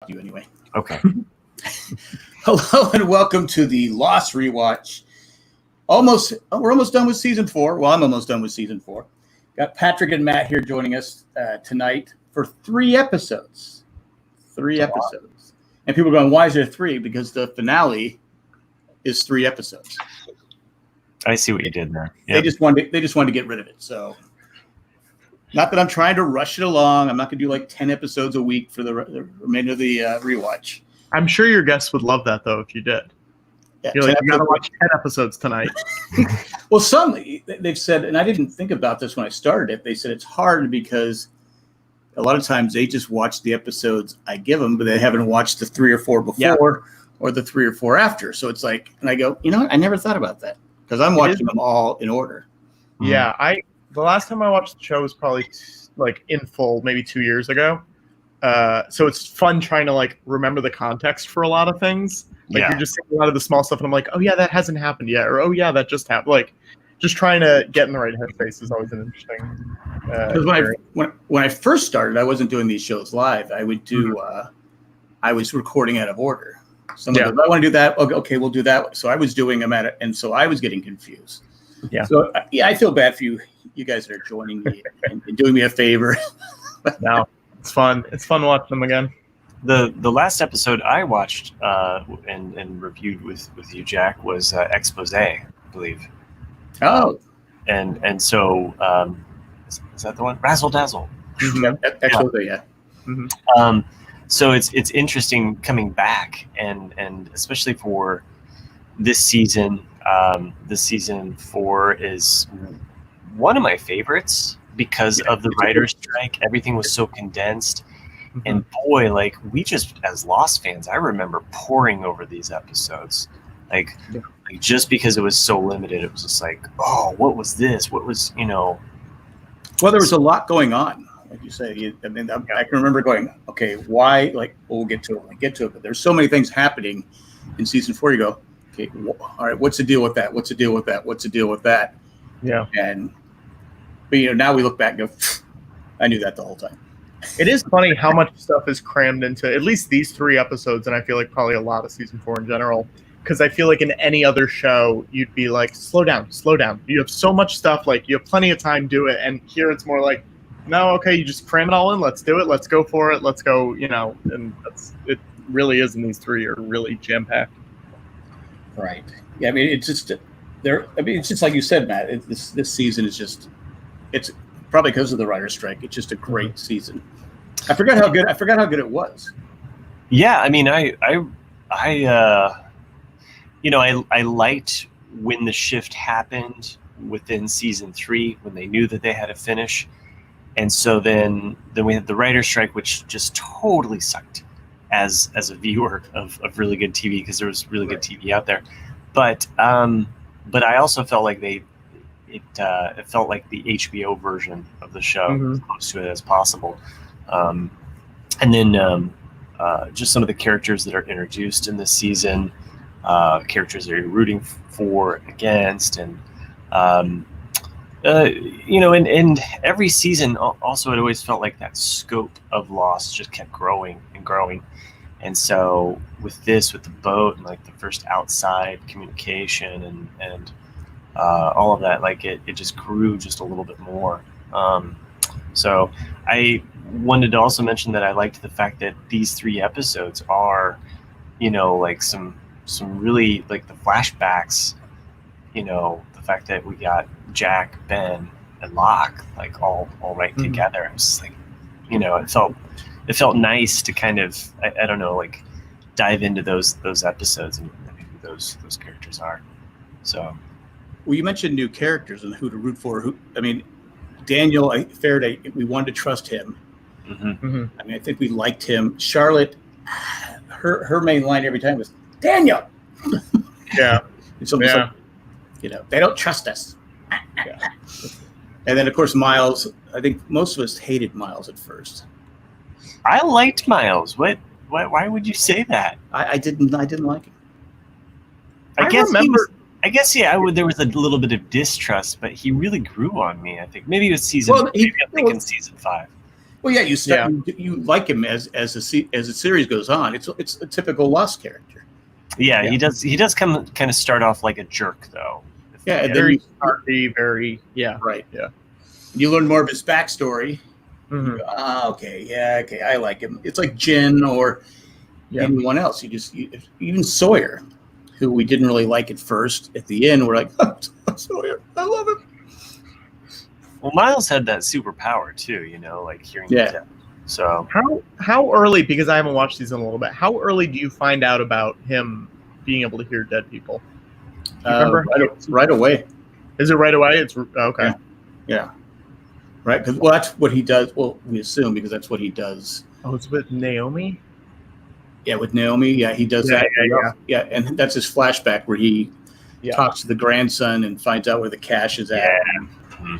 you anyway. Okay. Hello and welcome to the Lost Rewatch. We're almost done with season 4. Well, I'm almost done with season 4. Got Patrick and Matt here joining us tonight for 3 episodes. 3 episodes. And people are going, why is there 3? Because the finale is 3 episodes. I see what you did there. Yep. They just wanted to get rid of it. So not that I'm trying to rush it along. I'm not going to do like 10 episodes a week for the remainder of the rewatch. I'm sure your guests would love that, though, if you did. Yeah, You're like, you got to watch 10 episodes tonight. Well, they've said, and I didn't think about this when I started it, they said it's hard because a lot of times they just watch the episodes I give them, but they haven't watched the 3 or 4 before or the 3 or 4 after. So it's like, and I go, you know what? I never thought about that because I'm watching them all in order. Yeah, the last time I watched the show was probably like in full, maybe 2 years ago. So it's fun trying to like remember the context for a lot of things. Like you're just seeing a lot of the small stuff, and I'm like, oh yeah, that hasn't happened yet, or oh yeah, that just happened. Like, just trying to get in the right headspace is always an interesting. Because when I first started, I wasn't doing these shows live. I would do. I was recording out of order. Someone goes, I want to do that. Okay, we'll do that. So I was doing them at it, and so I was getting confused. Yeah. So I feel bad for you guys that are joining me and doing me a favor. No, it's fun. It's fun watching them again. The last episode I watched and reviewed with you, Jack, was Expose, I believe. Oh. And so is that the one? Razzle Dazzle. Mm-hmm. Expose, yeah. Mm-hmm. So it's interesting coming back and especially for this season. This season 4 is one of my favorites because of the writer's strike. Everything was so condensed. And boy, like we just as Lost fans, I remember poring over these episodes. Like just because it was so limited, it was just like, oh, what was this? What was, Well, there was a lot going on, like you say. I can remember going, okay, why? Like, we'll get to it. But there's so many things happening in season 4. You go, okay, all right, what's the deal with that? What's the deal with that? What's the deal with that? Yeah. But now we look back and go, I knew that the whole time. It is funny how much stuff is crammed into at least these 3 episodes, and I feel like probably a lot of season 4 in general. Because I feel like in any other show, you'd be like, slow down. You have so much stuff, like you have plenty of time, do it. And here it's more like, no, okay, you just cram it all in. Let's do it. Let's go for it. Let's go, and it really is. And these 3 are really jam-packed. Right. Yeah, I mean, it's just it's just like you said, Matt. This season is just, it's probably because of the writer's strike. It's just a great season. I forgot how good it was. Yeah, I mean, I liked when the shift happened within season 3 when they knew that they had to finish, and so then we had the writer's strike, which just totally sucked as a viewer of really good TV because there was really good TV out there, but I also felt like it felt like the HBO version of the show, as close to it as possible. And then just some of the characters that are introduced in this season, characters that you're rooting for, against, and and every season also it always felt like that scope of Lost just kept growing and growing. And so with the boat and like the first outside communication and all of that, like it just grew just a little bit more. So I wanted to also mention that I liked the fact that these 3 episodes are, like some really like the flashbacks, the fact that we got Jack, Ben, and Locke like all right together. It was just like, it felt nice to kind of I don't know, like dive into those episodes and who those characters are. So. Well, you mentioned new characters and who to root for. Daniel Faraday, we wanted to trust him. I mean, I think we liked him. Charlotte, her main line every time was, Daniel! Yeah. It's almost like, they don't trust us. And then, of course, Miles. I think most of us hated Miles at first. I liked Miles. Why would you say that? I didn't like him. I guess remember. There was a little bit of distrust, but he really grew on me. I think maybe it was season. I'm thinking season 5. Well, yeah, you like him as the series goes on. It's a typical Lost character. Yeah, he does kind of start off like a jerk though. Yeah, and very snarky, very right. Yeah. You learn more of his backstory. Mm-hmm. Okay, I like him. It's like Jin or anyone else. Even Sawyer, who we didn't really like at first. At the end, we're like, oh, Sawyer, I love him. Well, Miles had that superpower too, like hearing death. So how early? Because I haven't watched these in a little bit. How early do you find out about him being able to hear dead people? Remember? Right away. Is it right away? It's okay. Yeah. Right. Because that's what he does. Well, we assume because that's what he does. Oh, it's with Naomi. Yeah, with Naomi. Yeah, he does that. Yeah, and that's his flashback where he talks to the grandson and finds out where the cash is at.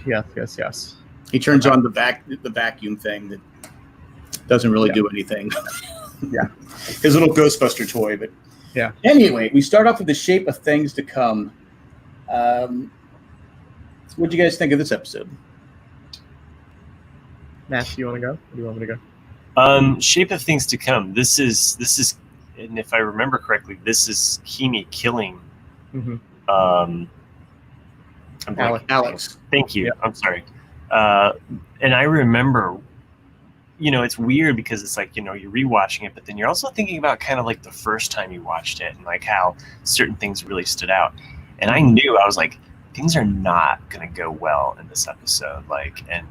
Yeah. Yes. He turns on the vacuum thing that doesn't really do anything. Yeah. His little Ghostbuster toy, but yeah. Anyway, we start off with the shape of things to come. What do you guys think of this episode? Matt, do you want to go? Or do you want me to go? Shape of things to come. This is, and if I remember correctly, this is Kimi killing. Mm-hmm. Alex. Thank you. Yeah. I'm sorry. And I remember, it's weird because it's like, you're rewatching it, but then you're also thinking about kind of like the first time you watched it and like how certain things really stood out. And I knew, I was like, things are not going to go well in this episode. Like, and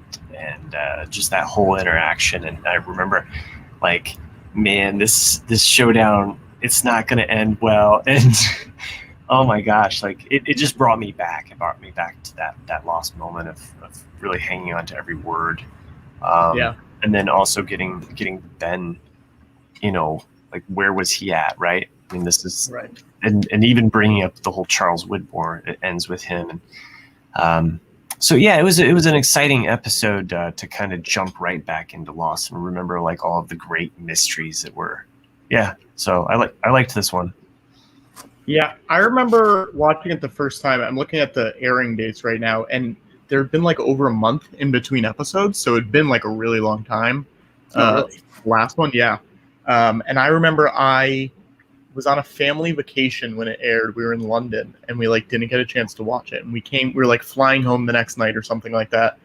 just that whole interaction. And I remember like, man, this showdown, it's not going to end well. And oh my gosh, like it just brought me back. It brought me back to that lost moment of really hanging on to every word. And then also getting Ben, like where was he at, right? I mean, this is right. And even bringing up the whole Charles Widmore, it ends with him. And so yeah, it was an exciting episode to kind of jump right back into Lost and remember like all of the great mysteries that were. Yeah, so I liked this one. Yeah, I remember watching it the first time. I'm looking at the airing dates right now, and there had been like over a month in between episodes, so it'd been like a really long time. Really? Last one, yeah. And I remember I was on a family vacation when it aired. We were in London, and we like didn't get a chance to watch it. And we were like flying home the next night or something like that.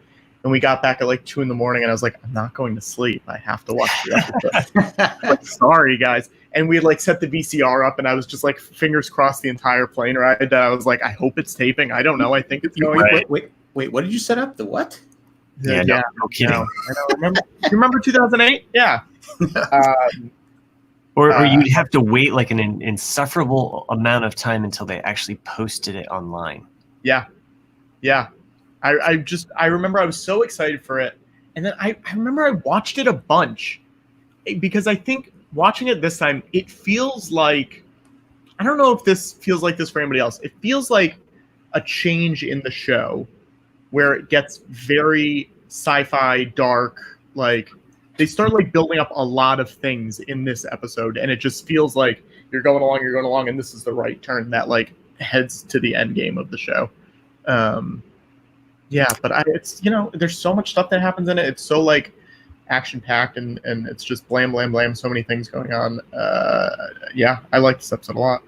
And we got back at like 2 a.m, and I was like, I'm not going to sleep. I have to watch the episode. Like, sorry, guys. And we like set the VCR up, and I was just like fingers crossed the entire plane ride. I was like, I hope it's taping. I don't know. I think it's going. Right. Wait. What did you set up? The what? Yeah, no kidding. I know. Remember 2008? Yeah. Or you'd have to wait like an insufferable amount of time until they actually posted it online. Yeah. I remember I was so excited for it, and then I remember I watched it a bunch because I think watching it this time, it feels like, I don't know if this feels like this for anybody else. It feels like a change in the show where it gets very sci-fi, dark, like they start like building up a lot of things in this episode, and it just feels like you're going along, and this is the right turn that like heads to the end game of the show. Yeah, but it's there's so much stuff that happens in it. It's so like action packed, and it's just blam, so many things going on. Yeah, I like this episode a lot.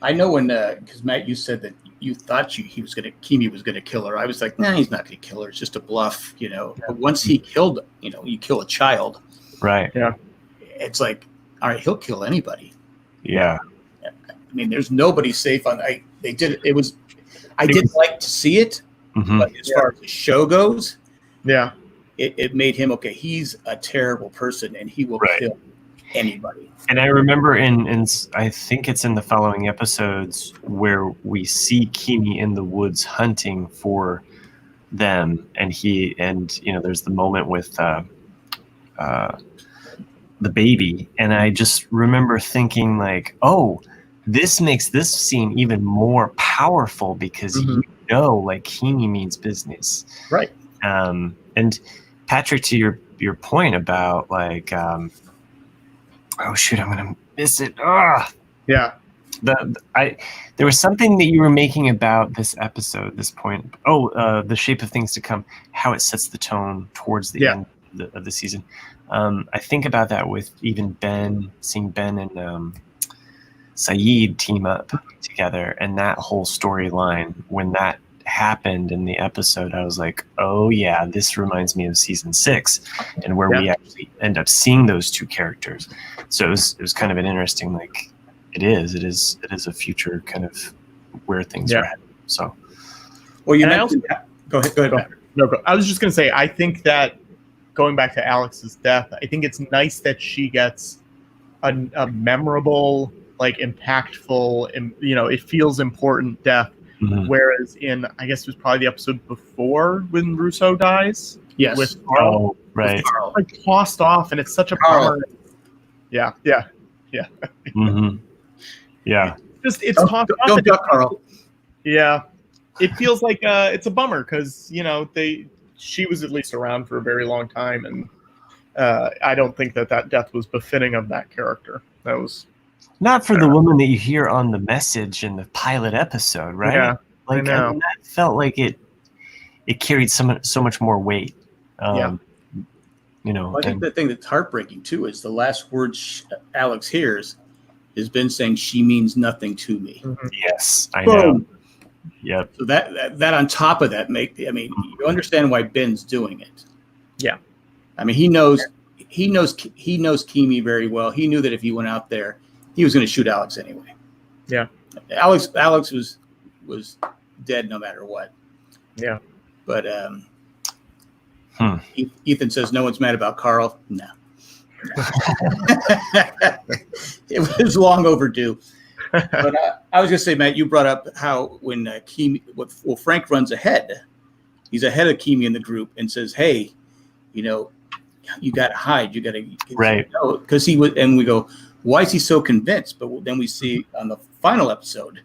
I know when because Matt, you said that you thought Kimi was gonna kill her. I was like, nah, he's not gonna kill her. It's just a bluff, Yeah. But once he killed, you kill a child, right? Yeah, it's like, all right, he'll kill anybody. Yeah. I mean, there's nobody safe on. They did it. It was. I didn't like to see it, but as far as the show goes, it made him okay. He's a terrible person, and he will kill anybody. And I remember in I think it's in the following episodes where we see Kimi in the woods hunting for them, and there's the moment with the baby, and I just remember thinking like, oh, this makes this scene even more powerful because like Kimi means business, right? And Patrick, to your point about like. Oh shoot! I'm gonna miss it. Yeah. There was something that you were making about this episode, this point. The shape of things to come, how it sets the tone towards the end. of the season. I think about that with even seeing Ben and Saeed team up together, and that whole storyline. When that happened in the episode, I was like, oh yeah, this reminds me of season 6, and where we actually end up seeing those two characters. So it was kind of an interesting, like, it is a future kind of where things are headed. So, well, you mentioned, go ahead. Patrick. No, I was just going to say, I think that going back to Alex's death, I think it's nice that she gets a memorable, like, impactful, it feels important death. Mm-hmm. Whereas in, I guess it was probably the episode before when Russo dies. Yes. With Carl. Oh, right. It's like tossed off, and it's such a bummer. Yeah. Mm-hmm. Yeah. It's tossed off. Don't duck, Carl. Yeah. It feels like it's a bummer because, she was at least around for a very long time, and I don't think that death was befitting of that character. That was not for the woman that you hear on the message in the pilot episode, right? Yeah, like I know. I mean, that felt like it carried so much more weight. I think the thing that's heartbreaking too is the last words Alex hears is Ben saying, "She means nothing to me." Mm-hmm. Yes, I know. Yep. So that on top of that you understand why Ben's doing it. Yeah. I mean, he knows Kimi very well. He knew that if he went out there, he was going to shoot Alex anyway. Yeah. Alex was dead no matter what. Yeah. But Ethan says no one's mad about Carl. No. It was long overdue. But I was going to say, Matt, you brought up how when Frank runs ahead, he's ahead of Kimi in the group and says, "Hey, you got to hide. You got to right." Because he was, and we go, "Why is he so convinced?" But then we see on the final episode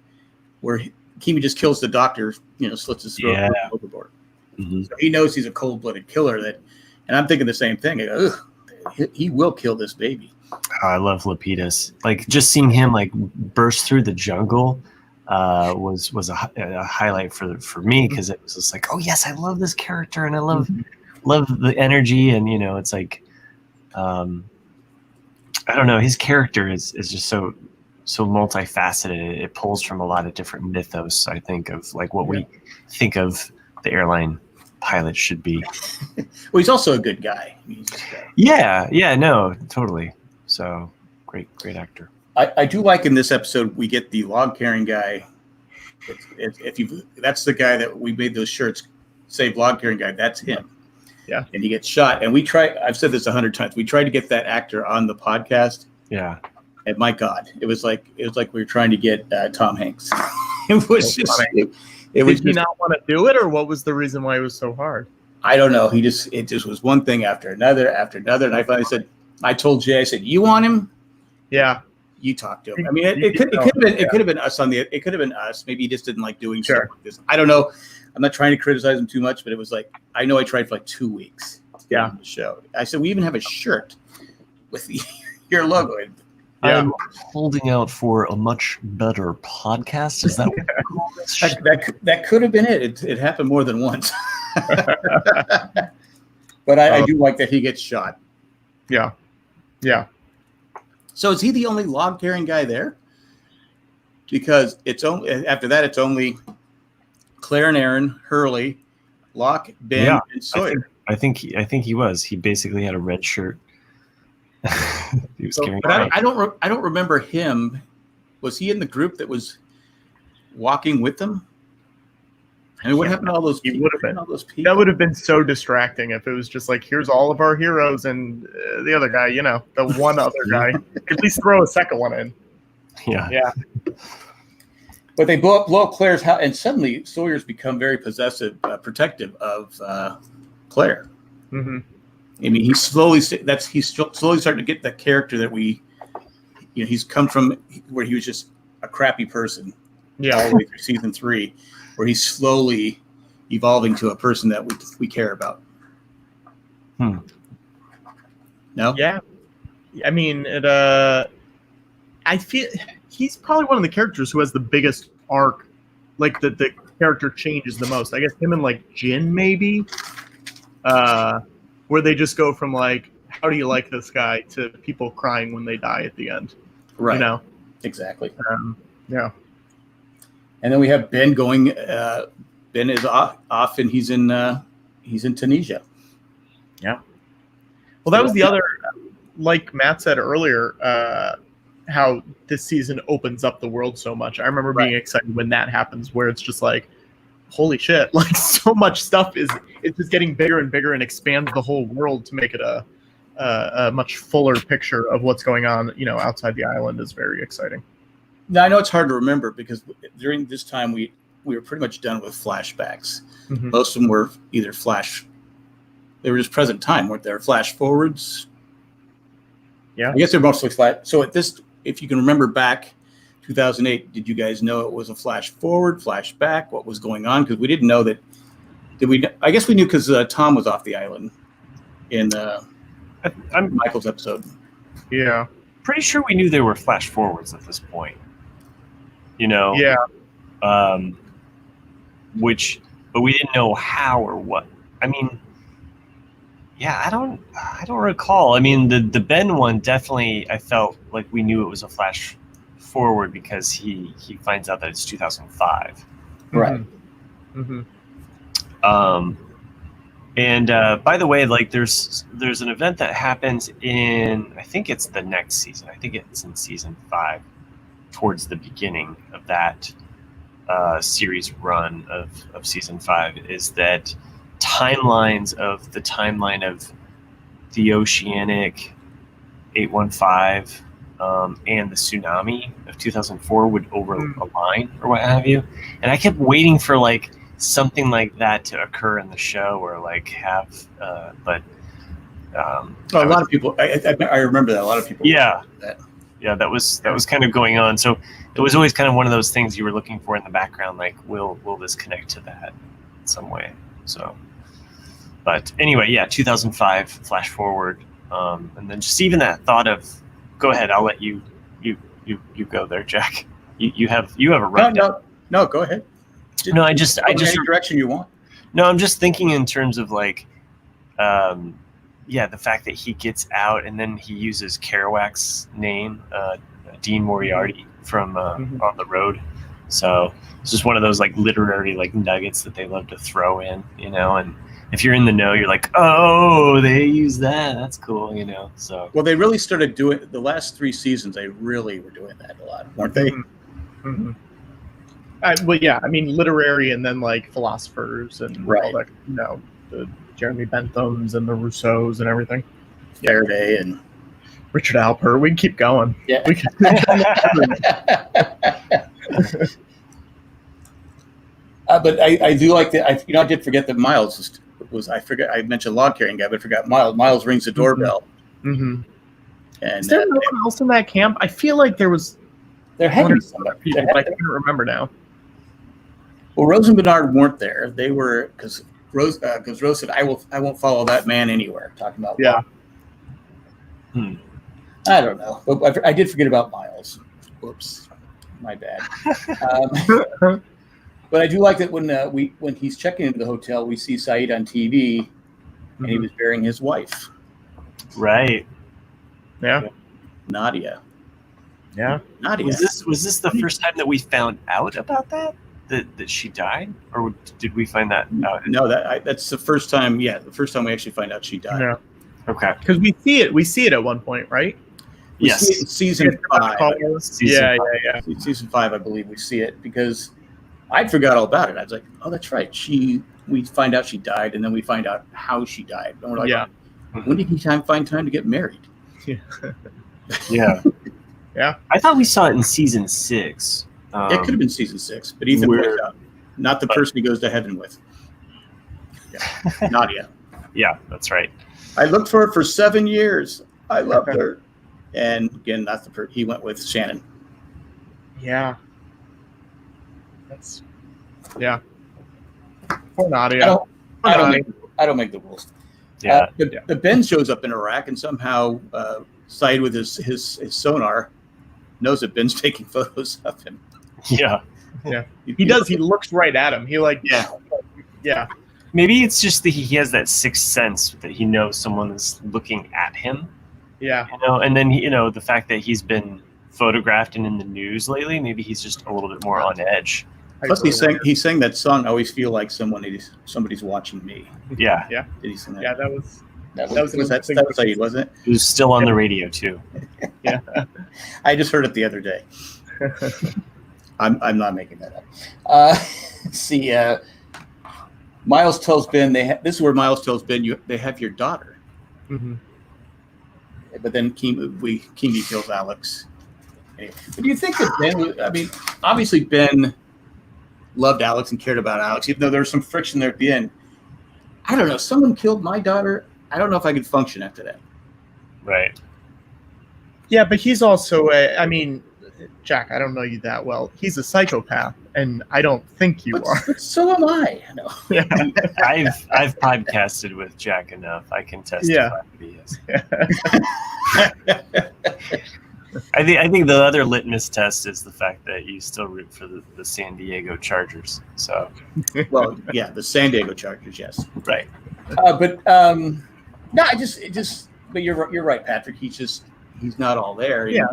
where Kimi just kills the doctor, slits his throat overboard. Mm-hmm. So he knows he's a cold-blooded killer. And I'm thinking the same thing. I go, he will kill this baby. Oh, I love Lapidus. Like, just seeing him like burst through the jungle was a highlight for me, because it was just like, oh yes, I love this character, and I love the energy, and it's like, I don't know, his character is just so multifaceted. It pulls from a lot of different mythos, I think, of like what we think of the airline pilot should be. Well, he's also a good guy. No, totally. So great actor. I do like in this episode we get the log carrying guy. That's the guy that we made those shirts say log carrying guy. That's him. Yeah. And he gets shot. And I've said this 100 times. We tried to get that actor on the podcast. Yeah. And my God, it was like we were trying to get Tom Hanks. It was just. Did he not want to do it, or what was the reason why it was so hard? I don't know. It just was one thing after another. And I finally said, I told Jay, I said, "You want him? Yeah. You talk to him." I mean, it could have been us it could have been us. Maybe he just didn't like doing stuff like this. I don't know. I'm not trying to criticize him too much, but it was like, I know I tried for like 2 weeks to get on the show. I said, we even have a shirt with your logo. Yeah. I'm holding out for a much better podcast. Is that what that could have been it? It happened more than once. But I do like that he gets shot. Yeah. Yeah. So is he the only log carrying guy there? Because after that it's only Claire and Aaron, Hurley, Locke, Ben, and Sawyer. I think he was. He basically had a red shirt. He was carrying. But I don't remember him. Was he in the group that was walking with them? I mean, what happened to all those people? That would have been so distracting if it was just like, here's all of our heroes and the other guy, the one other guy. At least throw a second one in. Yeah. Yeah. But they blow up Claire's house, and suddenly Sawyer's become very protective of Claire. Mm-hmm. I mean, he's slowly starting to get that character that he's come from, where he was just a crappy person. Yeah. All the way through season 3, where he's slowly evolving to a person that we care about. No? Yeah. I mean, I feel he's probably one of the characters who has the biggest arc, like the character changes the most. I guess him and like Jin maybe. where they just go from like, how do you like this guy, to people crying when they die at the end. Right. You know? Exactly. Yeah. And then we have Ben going. Ben is off, and he's in Tunisia. Yeah. Well, that was the other, like Matt said earlier, how this season opens up the world so much. I remember being excited when that happens, where it's just like, holy shit, like so much stuff it's just getting bigger and bigger and expands the whole world to make it a much fuller picture of what's going on, outside the island is very exciting. Now, I know it's hard to remember because during this time we were pretty much done with flashbacks. Mm-hmm. Most of them were either they were just present time, weren't there? Flash forwards. Yeah. I guess they're mostly flash. So if you can remember back 2008, did you guys know it was a flash forward, flash back? What was going on? Because we didn't know that. Did we? I guess we knew because Tom was off the island in Michael's episode. Yeah. Pretty sure we knew there were flash forwards at this point. Yeah. But we didn't know how or what. I mean, yeah, I don't recall. I mean, the Ben one definitely, I felt like we knew it was a flash forward because he finds out that it's 2005. Right. Mm-hmm. And by the way, like there's an event that happens in, I think it's the next season. I think it's in season 5, towards the beginning of that series run of season 5, is that timelines of the timeline of the Oceanic 815 and the tsunami of 2004 would align or what have you. And I kept waiting for like something like that to occur in the show, or like have but a lot of people, I remember that a lot of people that was kind of going on. So it was always kind of one of those things you were looking for in the background, like will this connect to that in some way. So but anyway, 2005 flash forward, and then just even that thought of, go ahead, I'll let you go there, Jack. You have a rundown. No, go ahead. No, I just any direction you want. No, I'm just thinking in terms of like, the fact that he gets out and then he uses Kerouac's name, Dean Moriarty, from On the Road. So it's just one of those like literary like nuggets that they love to throw in, and if you're in the know, you're like, oh, they use that. That's cool, So well, they really started doing the last 3 seasons. They really were doing that a lot, weren't they? Mm-hmm. Well, yeah, I mean, literary, and then like philosophers and all that, the Jeremy Benthams and the Rousseaus and everything. Faraday and Richard Alpert. We can keep going. Yeah. We can. But I do like that. I did forget that Miles was. I mentioned log carrying guy, but I forgot Miles. Miles rings the doorbell. Mm-hmm. And is there no one else in that camp? I feel like there was. There had to be somebody, but I can't remember now. Well, Rose and Bernard weren't there. They were because Rose said, "I won't follow that man anywhere." Talking about I don't know, but I did forget about Miles. Whoops, my bad. But I do like that when he's checking into the hotel, we see Saeed on TV, and he was burying his wife. Right. Yeah. Nadia. Yeah. Nadia. Was this the first time that we found out about that she died, or did we find that out? No, that's the first time. Yeah, the first time we actually find out she died. Yeah. Okay. Because we see it at one point, right? Yes. Season 5. Yeah. Season 5, I believe we see it because I forgot all about it. I was like, oh, that's right. We find out she died, and then we find out how she died. And we're like, when did he find time to get married? Yeah. Yeah. I thought we saw it in season 6. It could have been season 6, but Ethan points out, not the person he goes to heaven with. Yeah. Nadia. Yeah, that's right. I looked for her for 7 years. I loved her. And again, not the person he went with, Shannon. Yeah. Poor Nadia. I don't make the rules. Yeah. The Ben shows up in Iraq and somehow Saeed with his sonar knows that Ben's taking photos of him. Yeah. Yeah. He does. He looks right at him. He Yeah. Maybe it's just that he has that sixth sense that he knows someone is looking at him. Yeah. And then the fact that he's been photographed and in the news lately, maybe he's just a little bit more on edge. Plus, he sang that song. I always feel like somebody's watching me. Yeah. Yeah. Did he sing that? Yeah, that was Saeed, wasn't it? It was still on the radio too. Yeah. I just heard it the other day. I'm not making that up. Let's see. Miles tells Ben this is where Miles tells Ben they have your daughter. Mm-hmm. But then Keamy kills Alex. Anyway, but do you think that Ben? I mean, obviously Ben loved Alex and cared about Alex, even though there was some friction there at the end. I don't know. Someone killed my daughter. I don't know if I could function after that. Right. Yeah, but he's also I mean, Jack, I don't know you that well. He's a psychopath, and I don't think you are. But so am I. I know. Yeah. I've podcasted with Jack enough. I can testify that he is. I think the other litmus test is the fact that you still root for the San Diego Chargers. So, well, yeah, the San Diego Chargers, yes, right. But no, But you're right, Patrick. He's not all there. Yeah,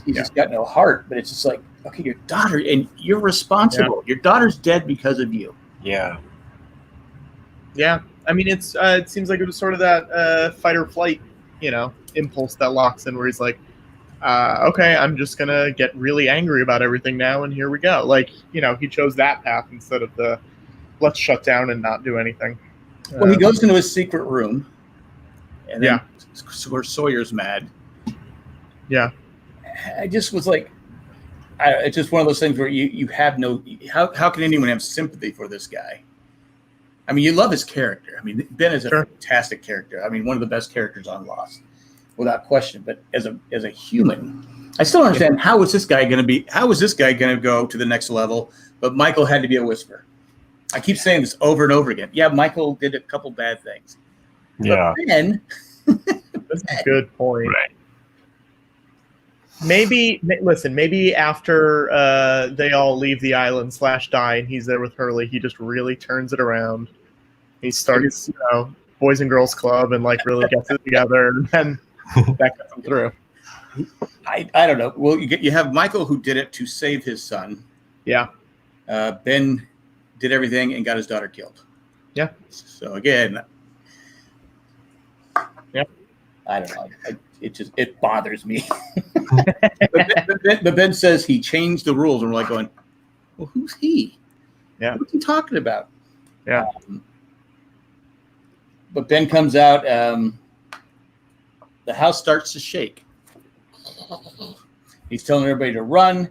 He's just got no heart. But it's just like, okay, your daughter, and you're responsible. Yeah. Your daughter's dead because of you. Yeah. Yeah. I mean, it seems like it was sort of that fight or flight, impulse that locks in, where he's like, okay, I'm just gonna get really angry about everything now, and here we go. Like, he chose that path instead of the let's shut down and not do anything. Well, he goes into his secret room, and then Sawyer's mad. Yeah. I just was like, it's just one of those things where you have no. How can anyone have sympathy for this guy? I mean, you love his character. I mean, Ben is a fantastic character. I mean, one of the best characters on Lost, without question. But as a human, I still don't understand how is this guy going to go to the next level? But Michael had to be a whisper. I keep saying this over and over again. Yeah, Michael did a couple bad things. Yeah. But Ben, that's a good point. Right. Maybe after they all leave the island / die and he's there with Hurley, he just really turns it around. He starts, Boys and Girls Club and really gets it together, and then that gets him through. I don't know. Well, you have Michael who did it to save his son. Yeah. Ben did everything and got his daughter killed. Yeah. So again, yeah. I don't know. It bothers me. but Ben says he changed the rules, and we're like going, well, who's he? Yeah. What's he talking about? Yeah. But Ben comes out. The house starts to shake. He's telling everybody to run.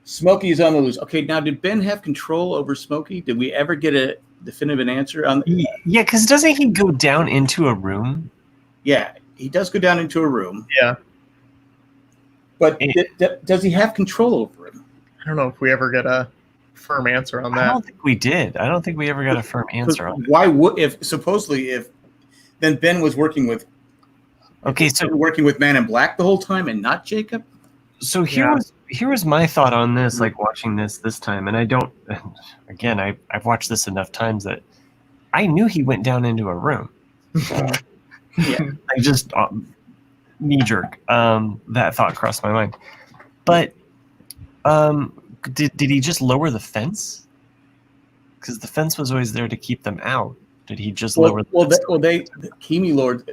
Smokey's on the loose. Okay, now did Ben have control over Smokey? Did we ever get a definitive answer on? Yeah, because doesn't he go down into a room? Yeah, he does go down into a room. Yeah. But does he have control over him? I don't know if we ever get a firm answer on that. I don't think we did. I don't think we ever got a firm answer on that. Why would if then Ben was working with Man in Black the whole time and not Jacob? So here was my thought on this, watching this time, and I've watched this enough times that I knew he went down into a room. Yeah, I just knee jerk. That thought crossed my mind, but did he just lower the fence? Because the fence was always there to keep them out. Did he just lower the fence? Keamy Lord,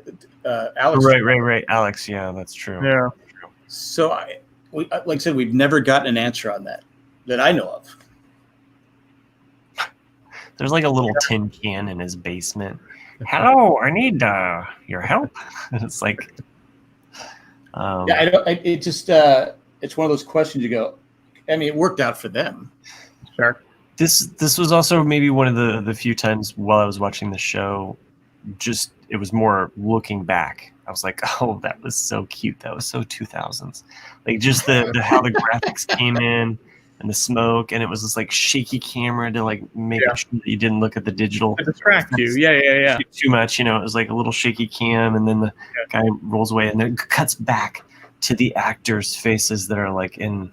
Alex. Right. Alex, yeah, that's true. Yeah. So like I said, we've never gotten an answer on that I know of. There's a little tin can in his basement. Hello, I need your help. It's like, it's one of those questions you go. I mean, it worked out for them. Sure. This was also maybe one of the few times while I was watching the show, it was more looking back. I was like, oh, that was so cute. That was so 2000s. Just the how the graphics came in and the smoke, and it was this shaky camera to make sure that you didn't look at the digital. To distract you. Yeah. Too much, it was a little shaky cam, and then the guy rolls away, and then it cuts back to the actors' faces that are in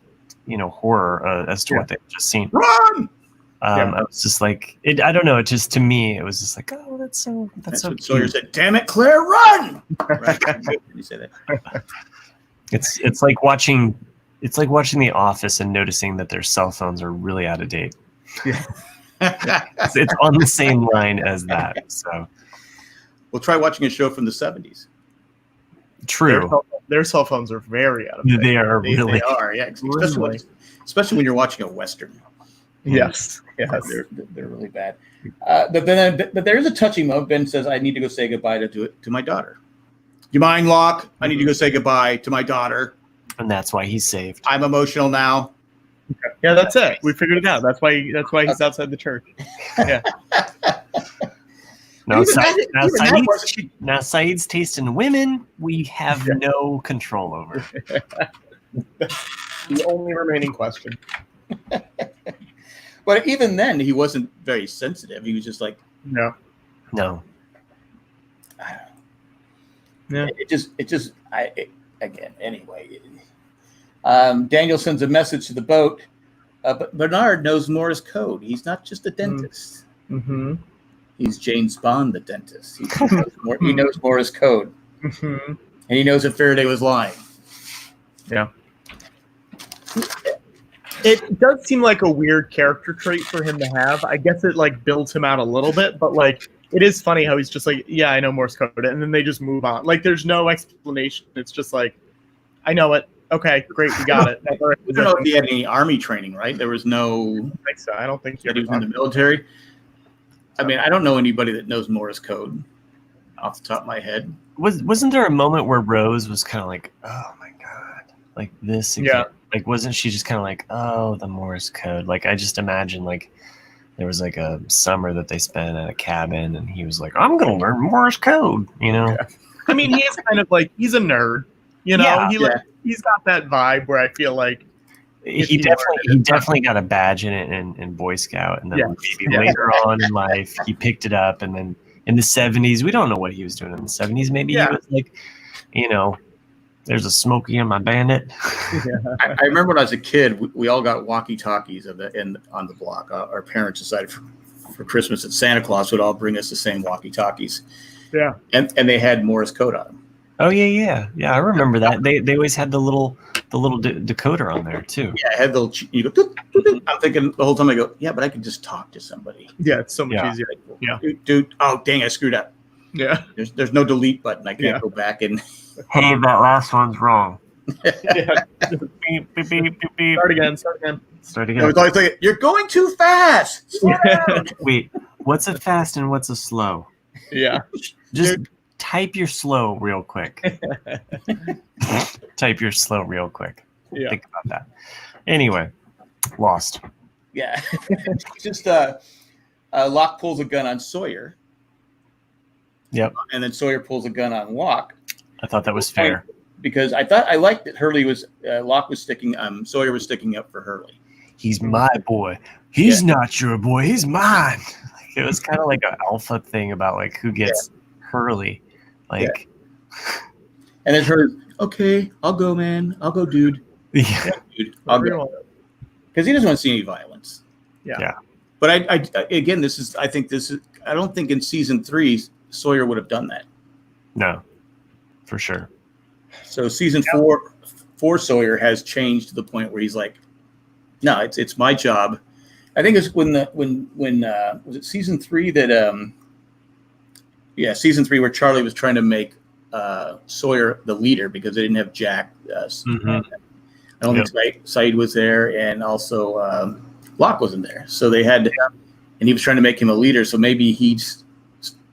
horror as to what they've just seen. Run! I was just like, I don't know. It just, to me, it was just like, oh, that's so what cute. Sawyer said, "Damn it, Claire, run!" Right? You say that. It's like watching The Office and noticing that their cell phones are really out of date. Yeah. It's on the same line as that. So We'll try watching a show from the 70s. true. Their cell phones are very out of date. They are really. They are, yeah. Especially when you're watching a Western. Yes. They're really bad. But there is a touching moment. Ben says, "I need to go say goodbye to my daughter. You mind, Locke? I need to go say goodbye to my daughter. And that's why he's saved. I'm emotional now." Yeah, that's it. We figured it out. That's why he's outside the church. Yeah. Now Saeed's taste in women, we have no control over. The only remaining question. But even then, he wasn't very sensitive. He was just like, No. Yeah. Again, anyway. Daniel sends a message to the boat, but Bernard knows Morse code. He's not just a dentist. Mm-hmm. He's James Bond, the dentist. He knows Morse code. Mm-hmm. And he knows that Faraday was lying. Yeah. It does seem like a weird character trait for him to have. I guess it like builds him out a little bit, but like it is funny how he's just like, yeah, I know Morse code, and then they just move on. Like there's no explanation. It's just like, I know it. Okay, great, we got it. I don't know if he had any army training, right? There was no. I don't think so. I don't think that he was in the military. I mean, I don't know anybody that knows Morse code off the top of my head. Wasn't there a moment where Rose was kind of like, oh my god, like this again? Yeah. Like, wasn't she just kind of like, oh, the Morse code? Like, I just imagine like there was like a summer that they spent at a cabin, and he was like, I'm gonna learn Morse code, you know? Yeah. I mean, he is kind of like, he's a nerd, you know? He's got that vibe where I feel like he definitely got a badge in it in Boy Scout, and then maybe later on in life he picked it up, and then in the 70s, we don't know what he was doing in the 70s. Maybe he was like, you know, there's a Smokey in my Bandit. I remember when I was a kid, we all got walkie-talkies on the block. Our parents decided for Christmas that Santa Claus would all bring us the same walkie-talkies. Yeah, and they had Morse code on them. Oh yeah. I remember that. They always had the little decoder on there too. Yeah, I had the you go. Doot, doot, doot. I'm thinking the whole time I go, yeah, but I could just talk to somebody. Yeah, it's so much easier. Yeah, dude. Oh dang, I screwed up. Yeah, there's no delete button. I can't go back and. Hey, that last one's wrong. Beep, beep, beep, beep, beep. Start again. I was always like, you're going too fast. Slow down. Wait, what's a fast and what's a slow? Yeah, just type your slow real quick. Type your slow real quick. Yeah. Think about that. Anyway, Lost. Yeah, just Locke pulls a gun on Sawyer. Yep. And then Sawyer pulls a gun on Locke. I thought that was fair. Because I liked that Locke was Sawyer was sticking up for Hurley. He's my boy. He's not your boy. He's mine. Like, it was kind of like an alpha thing about like who gets Hurley. Like, and then Hurley, okay, I'll go, man. I'll go, dude. Yeah, dude, I'll go. Because he doesn't want to see any violence. Yeah. But I don't think in season 3 Sawyer would have done that. No, for sure. So season 4 Sawyer has changed to the point where he's like, no, it's my job. I think it's when was it season 3 that season 3 where Charlie was trying to make Sawyer the leader because they didn't have Jack. I don't think Saeed was there, and also Locke wasn't there. So they had, and he was trying to make him a leader. So maybe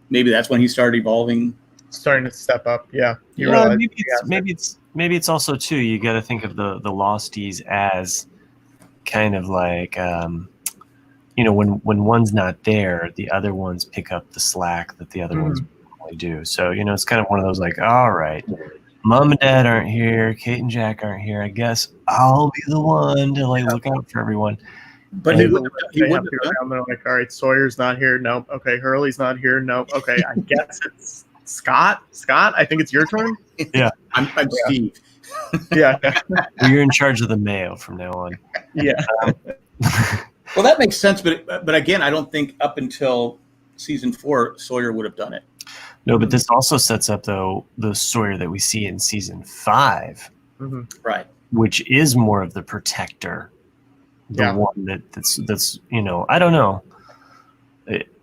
that's when he started evolving. Starting to step up, maybe it's also too. You got to think of the Losties as kind of like, when one's not there, the other ones pick up the slack that the other ones normally do. So it's kind of one of those like, all right, Mom and Dad aren't here, Kate and Jack aren't here. I guess I'll be the one to like look out for everyone. But he wouldn't have done. Like, all right, Sawyer's not here. Nope. Okay, Hurley's not here. Nope. Okay, I guess it's Scott, I think it's your turn. Yeah, I'm Steve. Yeah, well, you're in charge of the mayo from now on. Yeah. Well, that makes sense, but again, I don't think up until season 4 Sawyer would have done it. No, but this also sets up though the Sawyer that we see in season 5, Right? which is more of the protector, the one that's I don't know.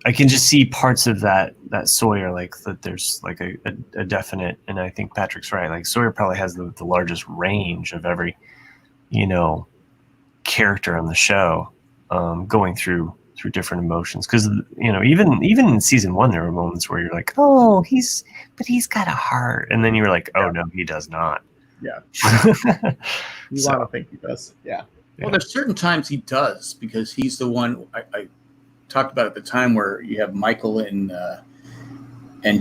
I can just see parts of that Sawyer, like that. There's like a definite, and I think Patrick's right. Like Sawyer probably has the largest range of every, character on the show, going through different emotions. Because even in season 1, there were moments where you're like, oh, he's got a heart, and then you were like, oh no, he does not. Yeah, you want to think he does. Yeah. Well, there's certain times he does, because he's the one I talked about at the time where you have Michael and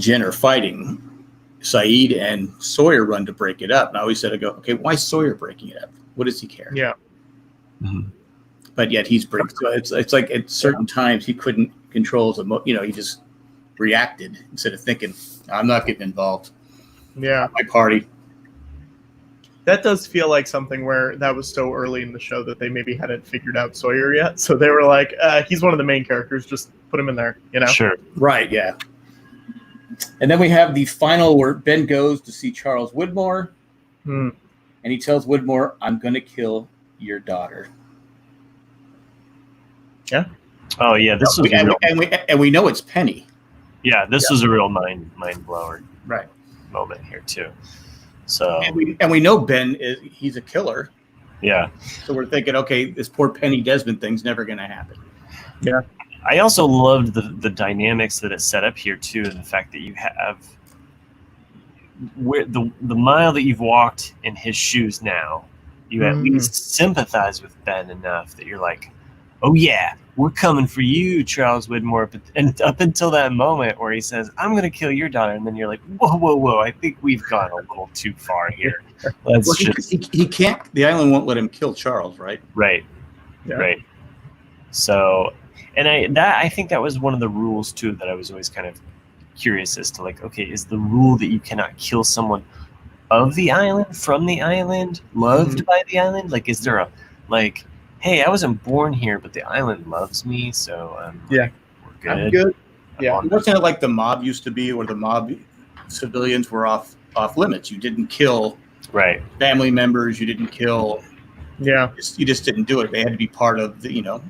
Jen are fighting. Saeed and Sawyer run to break it up. And I always said, okay, why is Sawyer breaking it up? What does he care? Yeah. Mm-hmm. But yet he's breaking. So it's like at certain times he couldn't control his he just reacted instead of thinking, I'm not getting involved. Yeah. My party. That does feel like something where that was so early in the show that they maybe hadn't figured out Sawyer yet. So they were like, he's one of the main characters. Just put him in there, Sure. Right, yeah. And then we have the final where Ben goes to see Charles Widmore. And he tells Widmore, I'm going to kill your daughter. Yeah. Oh, yeah. This was and we know it's Penny. Yeah, this was a real mind blower moment here, too. So and we know Ben he's a killer. Yeah. So we're thinking, okay, this poor Penny Desmond thing's never going to happen. Yeah. I also loved the dynamics that it set up here too, and the fact that you have the mile that you've walked in his shoes now, you at least sympathize with Ben enough that you're like, oh yeah, we're coming for you, Charles Widmore. And up until that moment where he says, I'm going to kill your daughter, and then you're like, whoa, I think we've gone a little too far here. He can't. The island won't let him kill Charles, right? Right. Yeah. Right. So. And I think that was one of the rules too that I was always kind of curious as to, like, okay, is the rule that you cannot kill someone of the island, from the island, loved by the island? Like, is there hey, I wasn't born here, but the island loves me, so we're good. I'm good. Yeah, it wasn't like the mob used to be, where the mob civilians were off limits. You didn't kill family members. You didn't kill. Yeah, you just didn't do it. They had to be part of the.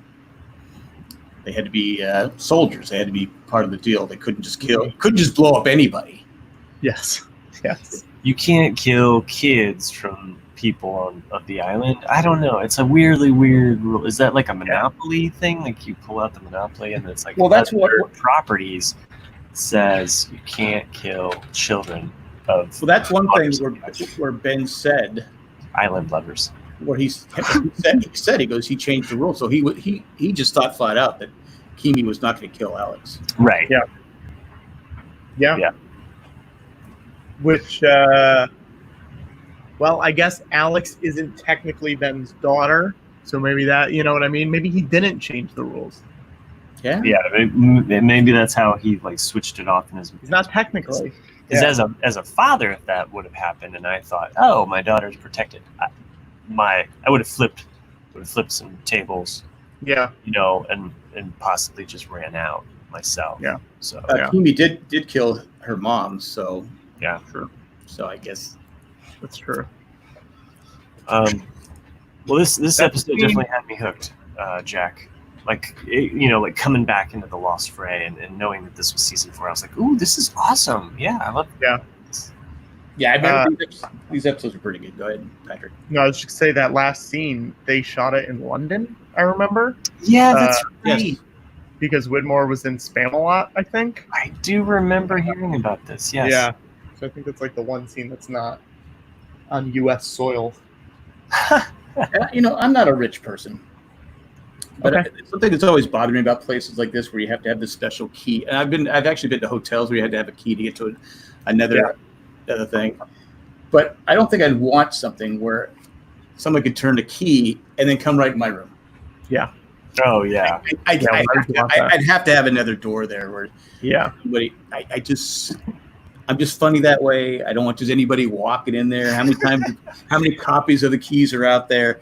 They had to be soldiers. They had to be part of the deal. They couldn't just kill. Couldn't just blow up anybody. Yes. You can't kill kids from people of the island. I don't know. It's a weirdly weird rule. Is that like a Monopoly thing? Like you pull out the Monopoly and it's like, well, that's what properties says you can't kill children of. Well, that's one thing where Ben said island lovers. Where he said he changed the rule, so he just thought flat out that Kimi was not going to kill Alex. Right. Yeah. Which, well, I guess Alex isn't technically Ben's daughter, so maybe that, you know what I mean? Maybe he didn't change the rules. Yeah. Yeah. Maybe that's how he switched it off in his. He's not technically. Because as a father, if that would have happened, and I thought, oh, my daughter's protected. I would have flipped some tables, and possibly just ran out myself. Yeah. So Kimi did kill her mom. So yeah, true. So I guess that's true. Well, this episode definitely had me hooked, Jack. Like coming back into the Lost Fray and knowing that this was season 4, I was like, ooh, this is awesome. Yeah, I love. Yeah, I remember these episodes are pretty good. Go ahead, Patrick. No, I was just say that last scene, they shot it in London, I remember. Yeah, that's right. Yes, because Widmore was in Spamalot, I think. I do remember hearing about this, yes. Yeah, so I think that's like the one scene that's not on U.S. soil. I'm not a rich person. But something that's always bothered me about places like this where you have to have this special key. And I've actually been to hotels where you had to have a key to get to another thing, but I don't think I'd want something where someone could turn the key and then come right in my room. Yeah. Oh yeah. I'd have to have another door there where I'm just funny that way. I don't want just anybody walking in there. How many copies of the keys are out there?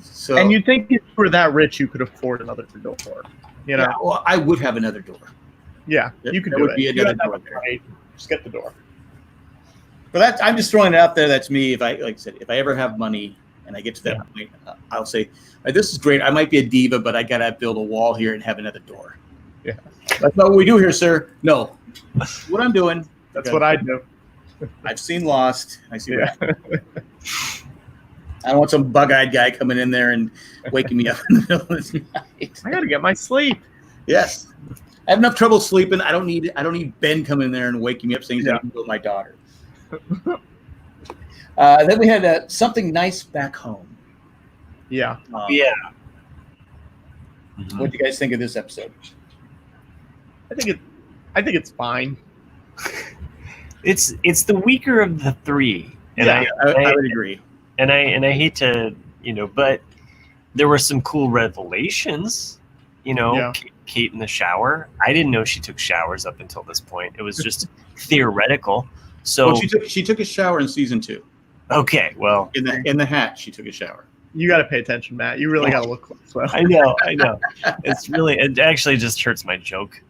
So, And you'd think if you were that rich, you could afford another door. You know? yeah, well, I would have another door. Yeah, you could There do would it. be You another have that door much there. money, just get the door. But I'm just throwing it out there. That's me. If I ever have money and I get to that point, I'll say, this is great. I might be a diva, but I got to build a wall here and have another door. Yeah. That's not what we do here, sir. No. What I'm doing. That's what I do. I've seen Lost. I see. Yeah. I don't want some bug-eyed guy coming in there and waking me up in the middle of the night. I got to get my sleep. Yes. I have enough trouble sleeping. I don't need Ben coming in there and waking me up saying he's going to kill my daughter. Then we had Something Nice Back Home. Yeah. Yeah. What do you guys think of this episode? I think it's fine. It's the weaker of the three, and I would agree. And I hate to, but there were some cool revelations. Kate in the shower. I didn't know she took showers up until this point. It was just theoretical. So she took a shower in season 2. Okay, well, in the hat, she took a shower. You got to pay attention, Matt. You really got to look close. Well. I know. It actually just hurts my joke.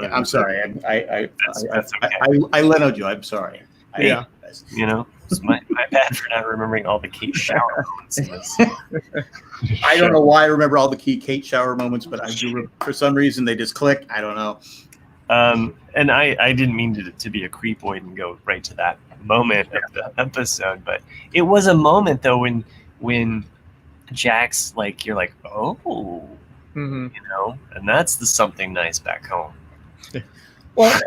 I'm sorry. That's okay. I lenoed you. I'm sorry. It's my bad for not remembering all the Kate shower moments in this. I don't know why I remember all the key Kate shower moments, but I do. For some reason, they just click. I don't know. And I didn't mean to be a creepoid and go right to that moment of the episode, but it was a moment though when Jack's like, you're like, oh, and that's the something nice back home. Well,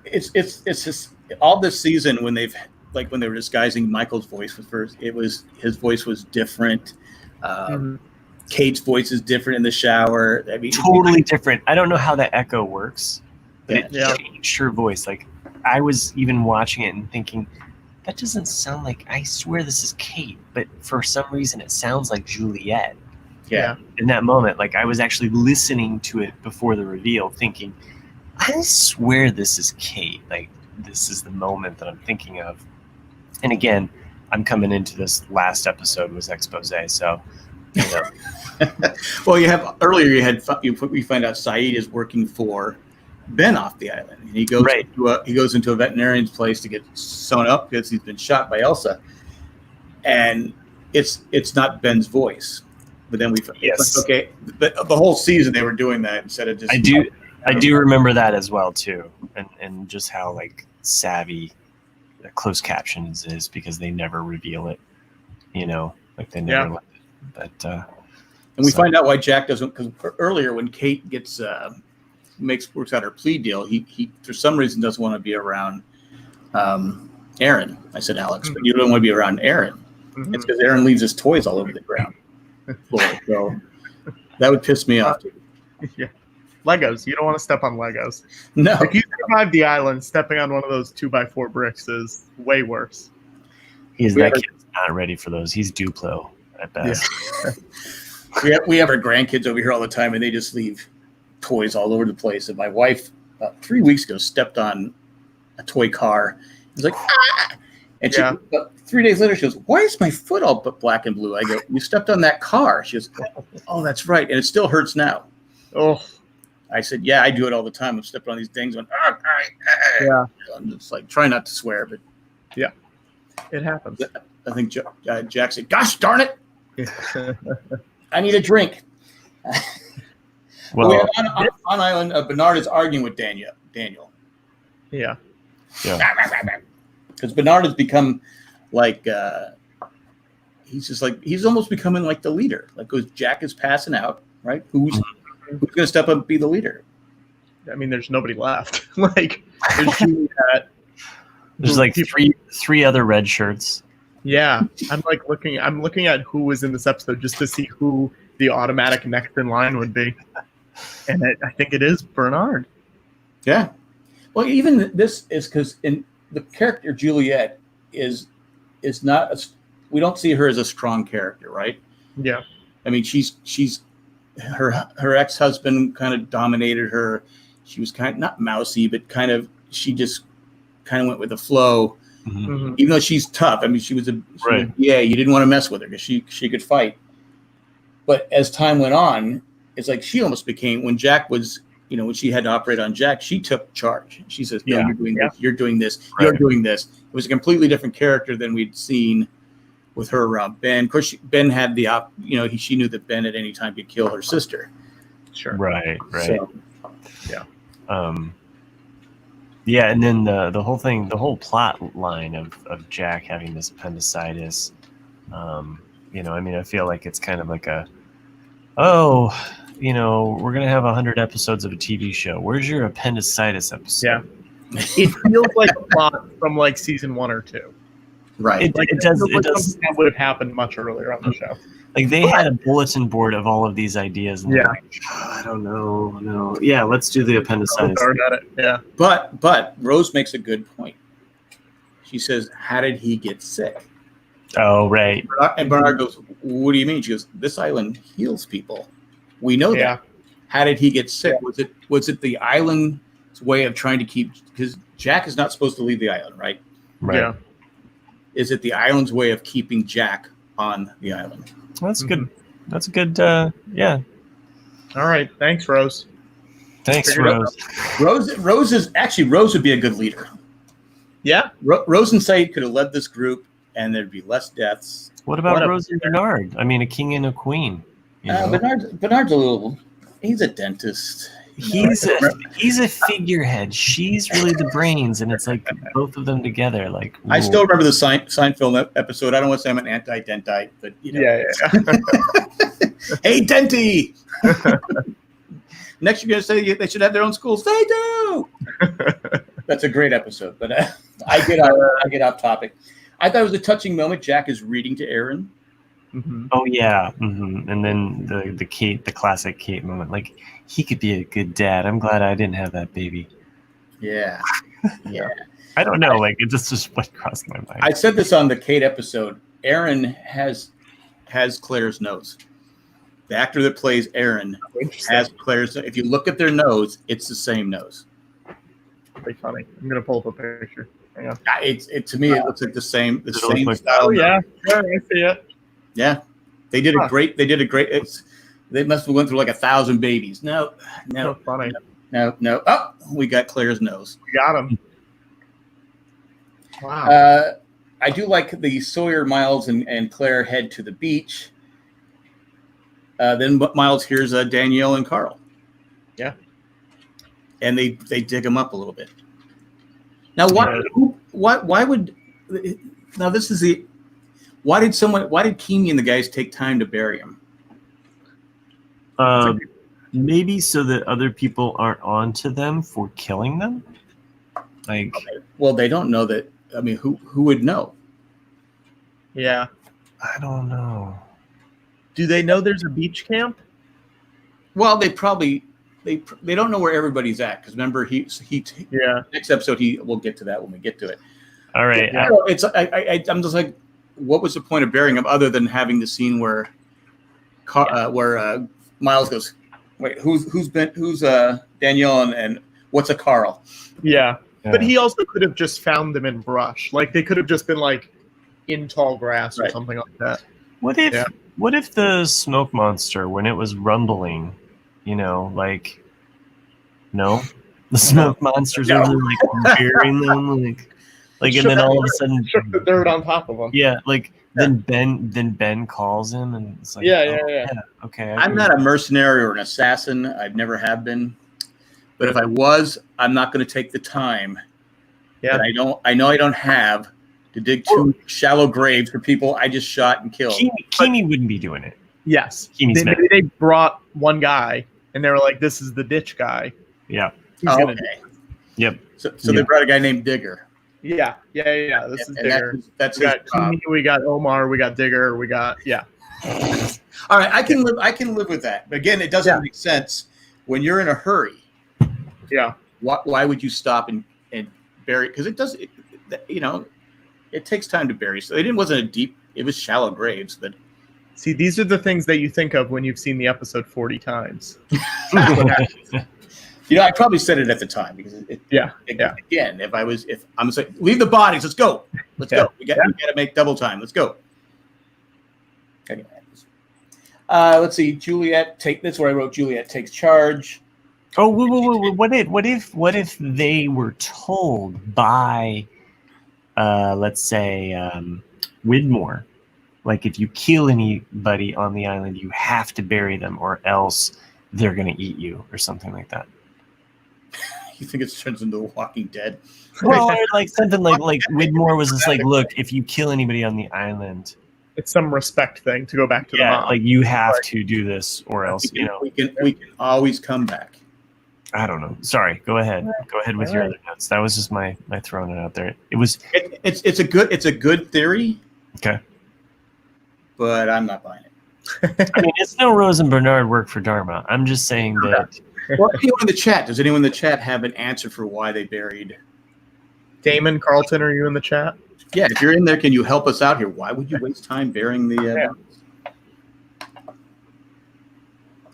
it's just all this season when they were disguising Michael's voice his voice was different. Kate's voice is different in the shower. I mean, totally different. I don't know how that echo works, but it changed her voice. Like I was even watching it and thinking, that doesn't sound like. I swear this is Kate, but for some reason it sounds like Juliet. Yeah. In that moment, like I was actually listening to it before the reveal, thinking, I swear this is Kate. Like this is the moment that I'm thinking of. And again, I'm coming into this last episode was expose, so. Well, we find out Saeed is working for Ben off the island, and he goes into a veterinarian's place to get sewn up because he's been shot by Elsa, and it's not Ben's voice. But then okay, but the whole season they were doing that instead of just. I do remember that as well too, and just how like savvy closed captions is because they never reveal it, like they never. Yeah. But and we find out why Jack doesn't, because earlier when Kate works out her plea deal, he for some reason doesn't want to be around Aaron. I said Alex, but you don't want to be around Aaron. Mm-hmm. It's because Aaron leaves his toys all over the ground. So that would piss me off too. Yeah. Legos. You don't want to step on Legos. No. If you survive the island, stepping on one of those 2x4 bricks is way worse. Kid's not ready for those. He's Duplo at best. Yeah. we have our grandkids over here all the time, and they just leave toys all over the place. And my wife, 3 weeks ago, stepped on a toy car. It was like, ah! And but 3 days later, she goes, why is my foot all black and blue? I go, you stepped on that car. She goes, oh, that's right. And it still hurts now. Oh. I said, yeah, I do it all the time. I'm stepping on these things. I'm just like, try not to swear, but yeah, it happens. I think Jack said, gosh darn it. I need a drink. Well, on island, Bernard is arguing with Daniel. Yeah. Because Bernard has become like, he's almost becoming like the leader. Like, Jack is passing out, right? Who's going to step up and be the leader? I mean, there's nobody left. Like, there's Juliet. There's like three other red shirts. Yeah, I'm looking at who was in this episode just to see who the automatic next in line would be, and I think it is Bernard. Yeah, well, even this is because in the character Juliet is not we don't see her as a strong character, right? Yeah, I mean she's her ex-husband kind of dominated her. She was kind of not mousy, but she just kind of went with the flow. Mhm. even though she's tough. I mean, she was Right. yeah, you didn't want to mess with her because she could fight. But as time went on, it's like she almost became, when Jack was, when she had to operate on Jack, she took charge. She says, no, Yeah. you're doing this, you're doing this, Right. you're doing this. It was a completely different character than we'd seen with her around Ben. Of course, Ben had she knew that Ben at any time could kill her sister. Sure. Right. So, Yeah, and then the whole thing, the whole plot line of Jack having this appendicitis, I feel like it's kind of like we're gonna have 100 episodes of a TV show. Where's your appendicitis episode? Yeah. It feels like a plot from like season 1 or 2. right. It does. feels It like does. something that would have happened much earlier on the show. Like they had a bulletin board of all of these ideas. And Yeah. like, I don't know. No. Yeah, let's do the appendicitis. Start at it. Yeah. But Rose makes a good point. She says, how did he get sick? Oh, right. And Bernard goes, what do you mean? She goes, this island heals people. We know Yeah. that. How did he get sick? Was it the island's way of trying to keep, because Jack is not supposed to leave the island, right? Right. Yeah. Is it the island's way of keeping Jack on the island? That's good. That's a good. Yeah. All right. Thanks, Rose. Thanks, Figured it Rose. Rose would be a good leader. Yeah. Rose and Said could have led this group, and there's be less deaths. What about What a- Rose and Bernard? I mean, a king and a queen. You know? Bernard's a little. He's a dentist. He's a figurehead. She's really the brains, and it's like both of them together. Like I still remember the Seinfeld episode. I don't want to say I'm an anti-dentite, but Yeah. hey, Denty. Next, you're gonna say they should have their own schools. They do. That's a great episode, but I get off topic. I thought it was a touching moment. Jack is reading to Aaron. Mhm. Oh yeah, and then the classic Kate moment. Like he could be a good dad. I'm glad I didn't have that baby. Yeah. I don't know. Like it just went across my mind. I said this on the Kate episode. Aaron has Claire's nose. The actor that plays Aaron has Claire's. If you look at their nose, it's the same nose. Pretty funny. I'm gonna pull up a picture. Hang on. To me, it looks like the same Does it look like- style. Oh yeah. Sure, I see it. Yeah. They did a great. They must have went through like 1,000 babies. No. So funny. Oh, we got Claire's nose. We got him. Wow. I do like the Sawyer, Miles, and Claire head to the beach. Then Miles hears Danielle and Carl. Yeah. And they dig him up a little bit. Now, why would this is the why did Keamy and the guys take time to bury him? Maybe so that other people aren't onto them for killing them. Like, Well, they don't know that. I mean, who would know? Yeah. I don't know. Do they know there's a beach camp? Well, they don't know where everybody's at because remember Yeah. next episode we'll get to that when we get to it. All right. Yeah. I'm just like, what was the point of burying him other than having the scene where Miles goes, wait, who's Danielle and what's a Carl? Yeah. Yeah. But he also could have just found them in brush. Like they could have just been like in tall grass or Right. something like that. What if Yeah. what if the smoke monster, when it was rumbling, the smoke monsters No. are really like burying them, like, and then all of a sudden, Shook the dirt on top of them. yeah, like then Ben calls him, and it's like, Yeah. okay. I'm not a mercenary or an assassin. I've never have been. But if I was, I'm not going to take the time. Yeah. that I know I don't have to dig two shallow graves for people I just shot and killed. Keamy wouldn't be doing it. Yes. Keamy's Maybe they brought one guy and they were like, this is the ditch guy. Yeah. He's gonna Okay. Yep. So they brought a guy named Digger. Yeah. This is And Digger. that's We his got job. Keamy, we got Omar, we got Digger, we got All right, I can live with that. But again, it doesn't make sense when you're in a hurry. Yeah. Why would you stop and bury? Because it does, it takes time to bury. So it wasn't a deep. It was shallow graves, but See, these are the things that you think of when you've seen the episode 40 times. yeah, I probably said it at the time because again, if I'm saying leave the bodies, let's go. We got to make double time. Let's go. Anyway, let's see. Juliet that's where I wrote Juliet takes charge. Oh, what if they were told by, let's say, Widmore, like if you kill anybody on the island, you have to bury them, or else they're gonna eat you, or something like that. You think it turns into The Walking Dead? Well, or like something like Widmore was just like, look, if you kill anybody on the island, it's some respect thing to go back to the mom. like you have to do this, or else we can always come back. I don't know. Sorry. Go ahead. Go ahead with your other notes. That was just my throwing it out there. It was. It's a good theory. Okay. But I'm not buying it. I mean, it's no Rose and Bernard work for Dharma. I'm just saying that. Well, anyone in the chat? Does anyone in the chat have an answer for why they buried? Damon, Carlton, are you in the chat? Yeah, if you're in there, can you help us out here? Why would you waste time burying the?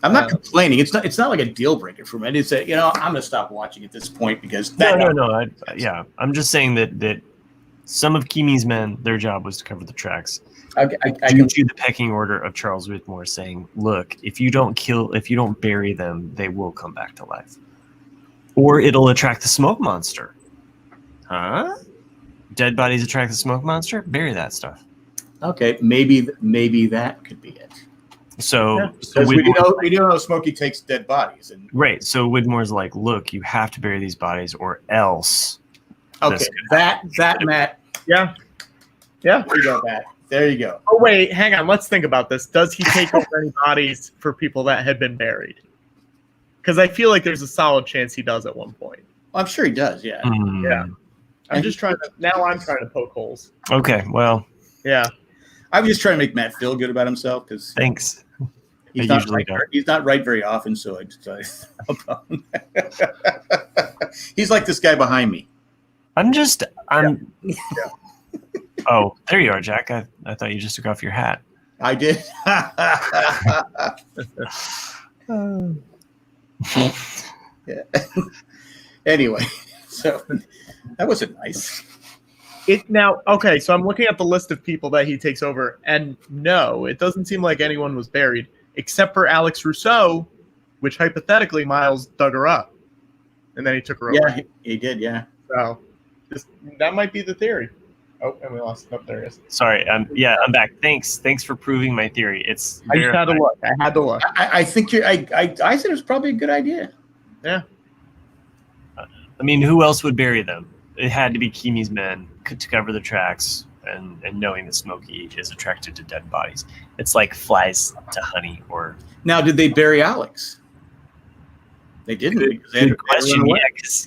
I'm not complaining. It's not like a deal breaker for me. I didn't say, I'm going to stop watching at this point because no. I'm just saying that some of Kimi's men, their job was to cover the tracks. I can see the pecking order of Charles Whitmore saying, "Look, if you don't bury them, they will come back to life, or it'll attract the smoke monster." Huh? Dead bodies attract the smoke monster. Bury that stuff. Okay, maybe that could be it. So we do know Smokey takes dead bodies, right. So Widmore's like, look, you have to bury these bodies, or else. Okay, that Matt. Yeah. There you go, Matt. There you go. Oh wait, hang on. Let's think about this. Does he take over any bodies for people that had been buried? Because I feel like there's a solid chance he does at one point. I'm sure he does. Yeah. Yeah. I'm trying to poke holes. Okay. Well. Yeah. I'm just trying to make Matt feel good about himself because. Thanks. He's not right very often, so he's like this guy behind me. Oh, there you are, Jack. I thought you just took off your hat. I did. Yeah. Anyway, so that wasn't nice. Okay, so I'm looking at the list of people that he takes over, and no, it doesn't seem like anyone was buried, except for Alex Rousseau, which hypothetically Miles dug her up, and then he took her over. Yeah, he did, yeah. So that might be the theory. Oh, and we lost. Oh, there it is. Sorry. I'm back. Thanks for proving my theory. I just had to look. I think I said it was probably a good idea. Yeah. I mean, who else would bury them? It had to be Kimi's men to cover the tracks, and knowing that Smokey is attracted to dead bodies. It's like flies to honey. Or now, did they bury Alex? They didn't. Good question. Yeah,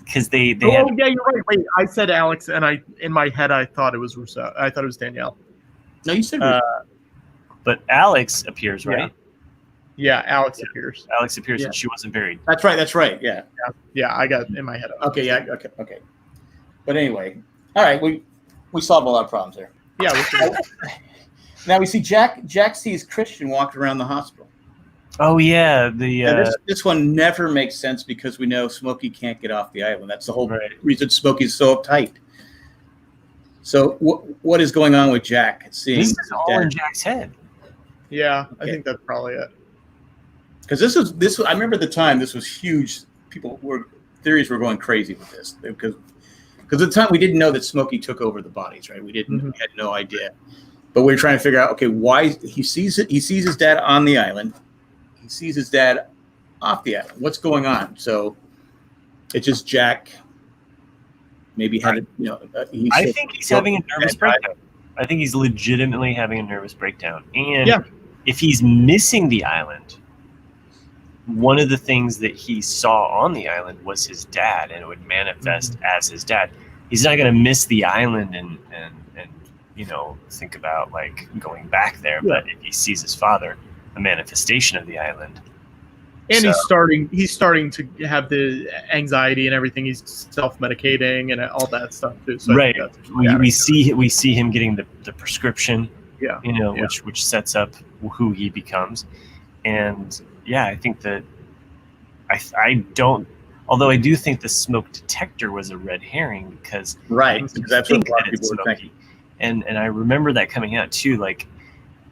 because they. Oh, yeah, you're right. Wait, I said Alex, and in my head I thought it was Rousseau. I thought it was Danielle. No, you said Rousseau. But Alex appears, right? Yeah, Alex appears. Alex appears, and she wasn't buried. That's right. Yeah. Yeah, I got it in my head. Okay. Yeah. Okay. But anyway, all right. We solved a lot of problems there. Yeah. Now we see Jack sees Christian walking around the hospital. Oh yeah, this one never makes sense because we know Smokey can't get off the island. That's the whole reason Smokey's so uptight. So what is going on with Jack? Seeing this is all in Jack's head. Yeah, I think that's probably it. Because this I remember at the time this was huge. Theories were going crazy with this because at the time we didn't know that Smokey took over the bodies, right? We didn't. We had no idea, but we were trying to figure out why he sees it. He sees his dad on the island. He sees his dad off the island. What's going on? So it's just Jack. Maybe had I think he's having a nervous breakdown. I think he's legitimately having a nervous breakdown. And if he's missing the island, one of the things that he saw on the island was his dad, and it would manifest as his dad. He's not going to miss the island and think about like going back there. But if he sees his father, a manifestation of the island. And he's starting to have the anxiety and everything. He's self-medicating and all that stuff too. So right. We see him getting the prescription. Yeah. Which sets up who he becomes. And I think that I don't Although I do think the smoke detector was a red herring because Right, because that's what a lot of people were thinking. And I remember that coming out too. Like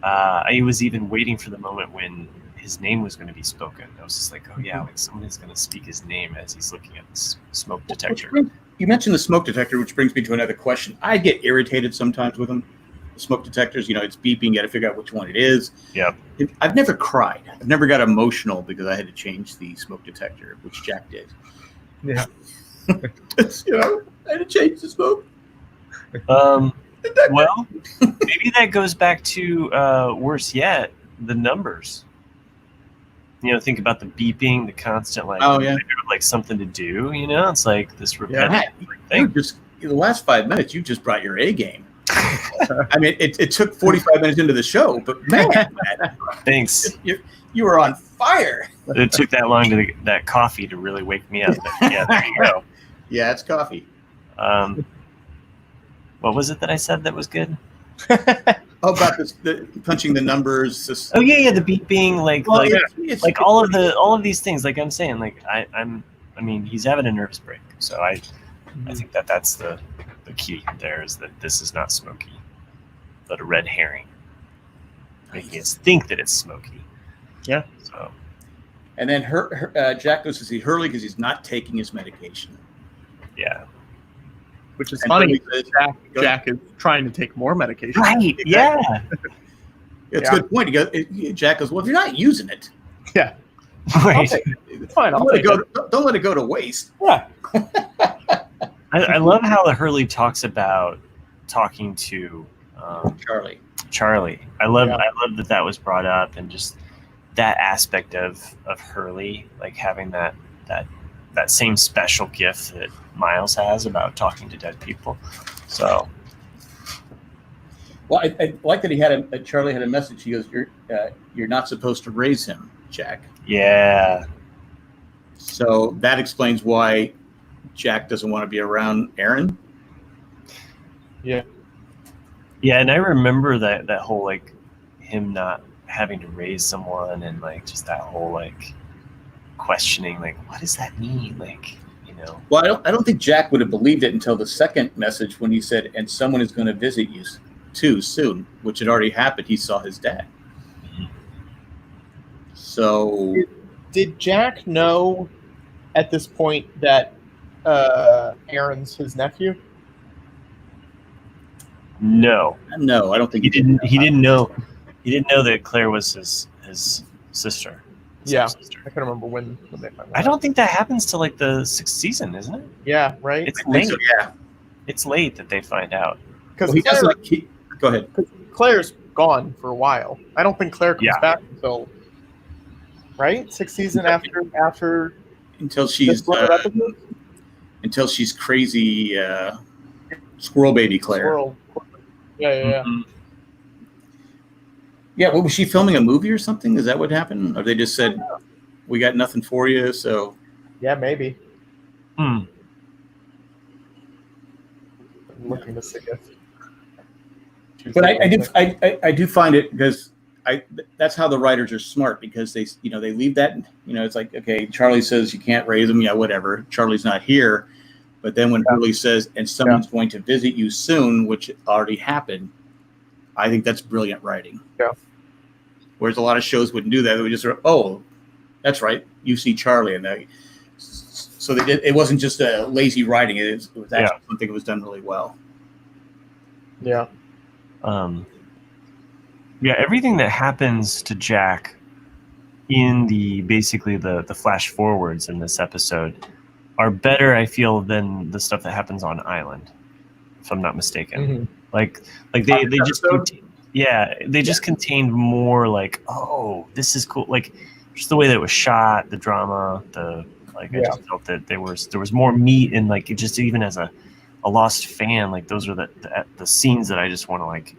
I was even waiting for the moment when his name was going to be spoken. I was just like, oh yeah, like someone is going to speak his name as he's looking at this smoke detector. You mentioned the smoke detector, which brings me to another question. I get irritated sometimes with them. The smoke detectors, it's beeping. You got to figure out which one it is. Yeah. I've never cried. I've never got emotional because I had to change the smoke detector, which Jack did. Yeah. I had to change the smoke. Well, maybe that goes back to worse yet, the numbers. Think about the beeping, the constant like something to do. It's like this repetitive thing. The last 5 minutes, you just brought your A game. I mean, it took 45 minutes into the show, but man, thanks. You were on fire. It took that long to that coffee to really wake me up. But yeah, there you go. Yeah, it's coffee. What was it that I said that was good? About the punching the numbers. Oh yeah, the beeping, like all of these things. Like I'm saying, like I mean, he's having a nervous break, so I think that's the key there is that this is not smoky, but a red herring, making us think that it's smoky. Yeah. So. And then Jack goes to see Hurley because he's not taking his medication. Yeah. Which is funny. Jack is trying to take more medication. Right. Yeah. It's a good point. Jack goes, well, if you're not using it. Yeah. Right. It's fine. Don't let it go to waste. Yeah. I love how the Hurley talks about talking to Charlie. I love that was brought up, and just that aspect of Hurley, like having that same special gift that Miles has about talking to dead people. So, well, I like that Charlie had a message. He goes, "You're not supposed to raise him, Jack." Yeah. So that explains why Jack doesn't want to be around Aaron. Yeah. Yeah, and I remember that whole like him not having to raise someone, and like just that whole like questioning, like what does that mean, like. Well, I don't think Jack would have believed it until the second message when he said, and someone is going to visit you too soon, which had already happened. He saw his dad. Mm-hmm. So did Jack know at this point that Aaron's his nephew? No, I don't think he didn't. He didn't know. He didn't know that Claire was his sister. I can't remember when they found out. I don't think that happens till like the 6th season, isn't it? Yeah, right. It's late. So, yeah, it's late that they find out. Because he does go ahead. Claire's gone for a while. I don't think Claire comes back until 6th season after until she's crazy squirrel baby Claire. Squirrel. Yeah. Mm-hmm. Yeah, well, was she filming a movie or something? Is that what happened? Or they just said, we got nothing for you, so... Yeah, maybe. Hmm. I'm looking to see it. But I do find it because that's how the writers are smart, because they leave that, it's like, okay, Charlie says you can't raise him, yeah, whatever. Charlie's not here. But then when Hurley says, and someone's going to visit you soon, which already happened, I think that's brilliant writing. Yeah. Whereas a lot of shows wouldn't do that. They would just that's right. You see Charlie. And so they did. It wasn't just a lazy writing. It was actually something that was done really well. Yeah. Everything that happens to Jack in basically the flash forwards in this episode are better, I feel, than the stuff that happens on Island, if I'm not mistaken. Mm-hmm. Like they just they just contained more like, oh, this is cool, like just the way that it was shot, the drama, I just felt that there was more meat, and like it just, even as a Lost fan, like those are the scenes that I just want to like.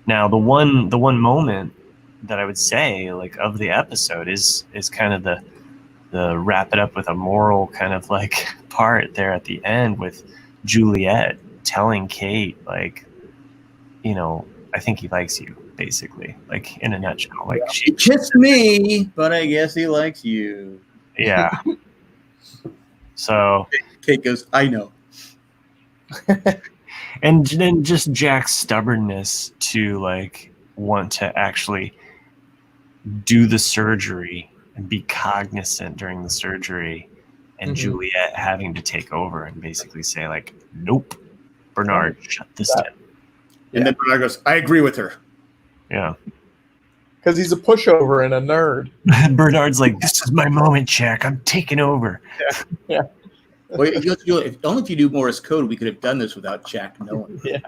Now the one moment that I would say like of the episode is kind of the wrap it up with a moral kind of like part there at the end with Juliet telling Kate, like, I think he likes you, basically, like in a nutshell. Like she kissed me, but I guess he likes you. Yeah. So Kate goes, I know. and then just Jack's stubbornness to like want to actually do the surgery and be cognizant during the surgery, and Juliet having to take over and basically say like, nope, Bernard, shut this down. And then Bernard goes, I agree with her. Yeah. Because he's a pushover and a nerd. Bernard's like, this is my moment, Jack. I'm taking over. Yeah. Well, only if you do Morse code, we could have done this without Jack knowing. Yeah.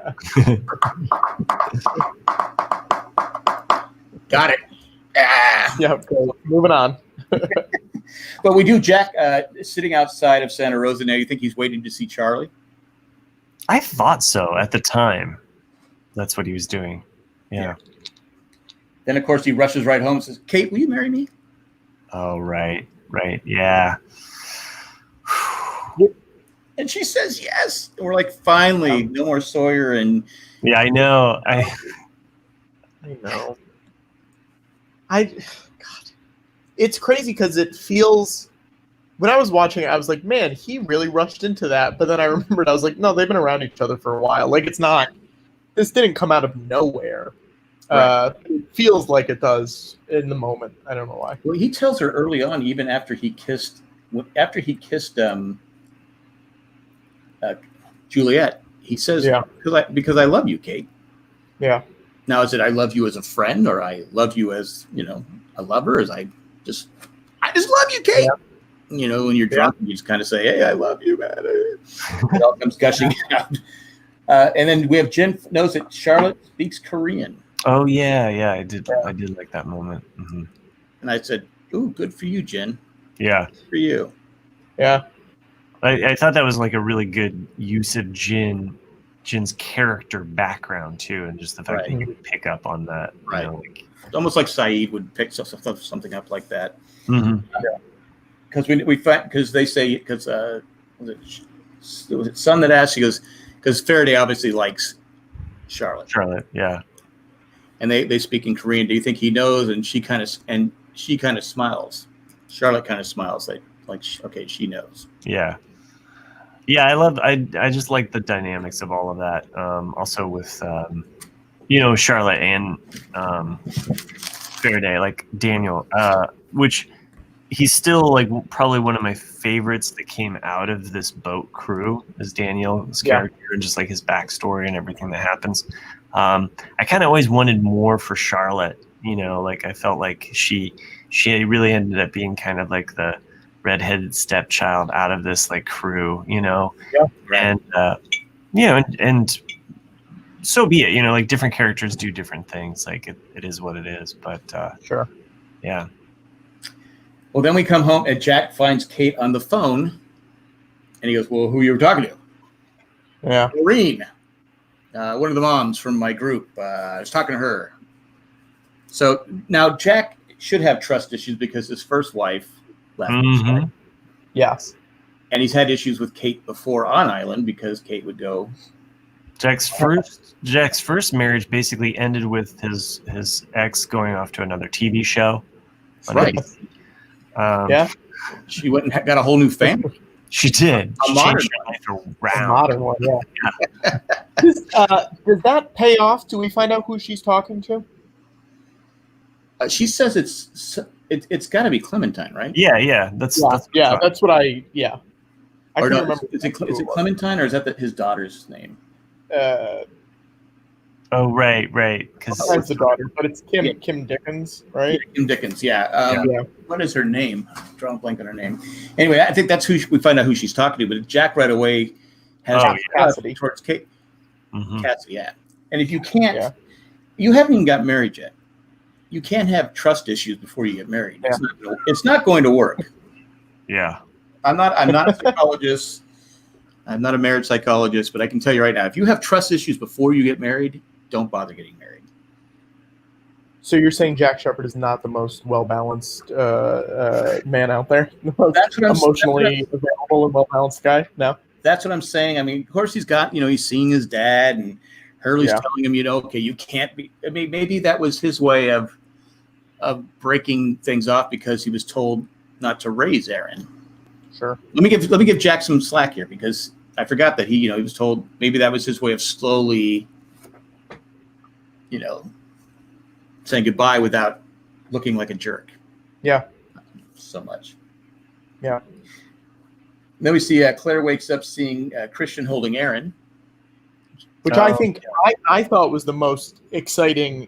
Got it. Ah. Yeah. Okay. Moving on. But we do. Jack sitting outside of Santa Rosa now. You think he's waiting to see Charlie? I thought so at the time. That's what he was doing. Yeah. Then, of course, he rushes right home and says, Kate, will you marry me? Oh, right. Yeah. And she says yes. And we're like, finally, no more Sawyer. And yeah, I know. I know. God, it's crazy because it feels. When I was watching it, I was like, man, he really rushed into that. But then I remembered, I was like, no, they've been around each other for a while. Like, it's not. This didn't come out of nowhere. Right. It feels like it does in the moment. I don't know why. Well, he tells her early on, even after he kissed Juliet, he says, because I love you, Kate. Yeah. Now, is it I love you as a friend, or I love you as, a lover? As I just love you, Kate. Yeah. When you're drunk, you just kind of say, hey, I love you, man. It all comes gushing out. And then we have Jen knows that Charlotte speaks Korean. Oh, yeah. I did like that moment. Mm-hmm. And I said, ooh, good for you, Jen. Yeah. Good for you. Yeah. I thought that was like a really good use of Jin's character background too, and just the fact that you could pick up on that. Right. Almost like Saeed would pick something up like that. Mm-hmm. Because we find, because they say, because was it Son that asked? He goes, because Faraday obviously likes Charlotte. Yeah. And they speak in Korean. Do you think he knows? And she kind of smiles. Charlotte kind of smiles like okay, she knows. Yeah. I just like the dynamics of all of that. Also with Charlotte and Faraday, like Daniel, which he's still like probably one of my favorites that came out of this boat crew is Daniel's character and just like his backstory and everything that happens. I kind of always wanted more for Charlotte. Like I felt like she really ended up being kind of like the redheaded stepchild out of this like crew, and and so be it, like different characters do different things. Like it is what it is, but sure. Yeah. Well, then we come home and Jack finds Kate on the phone and he goes, well, who you were talking to? Yeah. Maureen, one of the moms from my group. I was talking to her. So now Jack should have trust issues because his first wife left him. Right? Yes. And he's had issues with Kate before on Island because Kate would go. Jack's first marriage basically ended with his ex going off to another TV show. Right. She went and got a whole new family. She did. A modern life around. A modern one, yeah. Does that pay off? Do we find out who she's talking to? She says it's got to be Clementine, right? Yeah. That's what I or can no, remember. is it Clementine or is that his daughter's name? Oh, right. Because it's the daughter, but it's Kim Dickens, right? Kim Dickens, yeah. What is her name? I'm drawing a blank on her name. Anyway, I think that's who we find out who she's talking to. But Jack right away has Cassidy towards Kate. Mm-hmm. Cassidy, yeah. And if you can't, you haven't even got married yet. You can't have trust issues before you get married. Yeah. It's not going to work. Yeah. I'm not a psychologist. I'm not a marriage psychologist, but I can tell you right now, if you have trust issues before you get married, don't bother getting married. So you're saying Jack Shepherd is not the most well-balanced man out there? The most emotionally available and well-balanced guy? No? That's what I'm saying. I mean, of course he's got, he's seeing his dad and Hurley's telling him, okay, you can't be. I mean, maybe that was his way of breaking things off because he was told not to raise Aaron. Sure. Let me give Jack some slack here, because I forgot that he was told maybe that was his way of slowly, saying goodbye without looking like a jerk. Yeah. So much. Yeah. Then we see Claire wakes up seeing Christian holding Aaron. Which I think I thought was the most exciting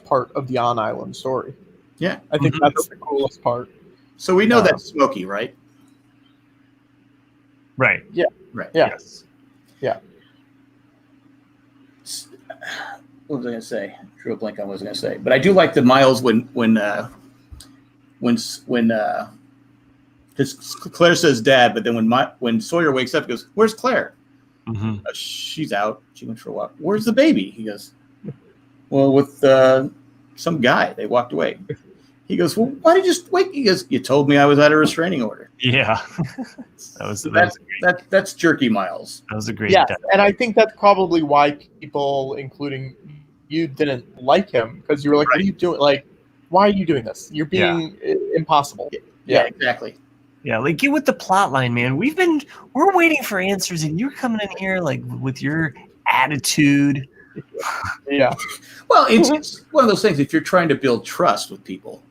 part of the On Island story. Yeah. I think that's the coolest part. So we know that's Smokey, right? Right. Yeah. Right. Yeah. Yes. Yeah. What was I going to say? Drew a blank on what I was going to say. But I do like the Miles when because Claire says dad, but then when Sawyer wakes up, he goes, "Where's Claire?" Mm-hmm. She's out. She went for a walk. Where's the baby? He goes, "Well, with some guy. They walked away." He goes, "Well, why did you wait?" He goes, "You told me I was at a restraining order." Yeah. That's jerky Miles. That was a great. Yes, and I think that's probably why people, including you, didn't like him, because you were like, "What are you doing? Like, why are you doing this? You're being impossible." Yeah, exactly. Yeah, like get with the plot line, man. We're waiting for answers, and you're coming in here like with your attitude. Yeah. Well, it's one of those things. If you're trying to build trust with people,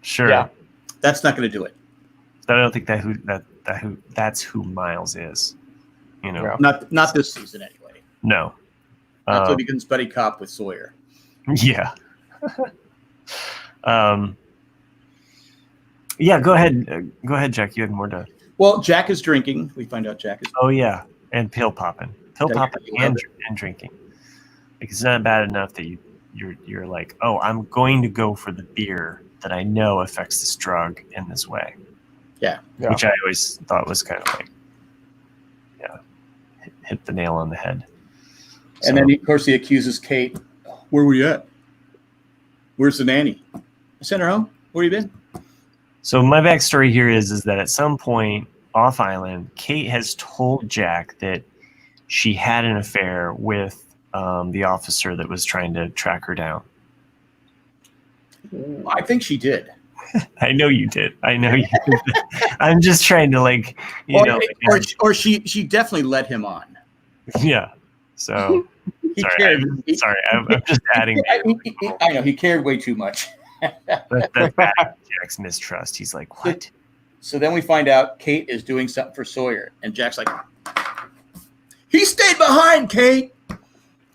Sure. Yeah. that's not going to do it. But I don't think that's who Miles is. Yeah. Not this season anyway. No. That's what becomes buddy cop with Sawyer. Yeah. Yeah, go ahead. Go ahead, Jack. You had more to. Well, Jack is drinking. We find out Jack is. Oh yeah, and pill popping and drinking. Like, it's not bad enough that you're like, oh, I'm going to go for the beer that I know affects this drug in this way. Yeah. Which I always thought was kind of like, hit the nail on the head. And then, of course, he accuses Kate. Where were you at? Where's the nanny? I sent her home. Where you been? So my backstory here is that at some point off island, Kate has told Jack that she had an affair with the officer that was trying to track her down. I think she did. I know you did. I know you did. I'm just trying to or she definitely led him on. Yeah. So I'm just adding. I know he cared way too much. That's Jack's mistrust. He's like, what? So then we find out Kate is doing something for Sawyer, and Jack's like, he stayed behind, Kate.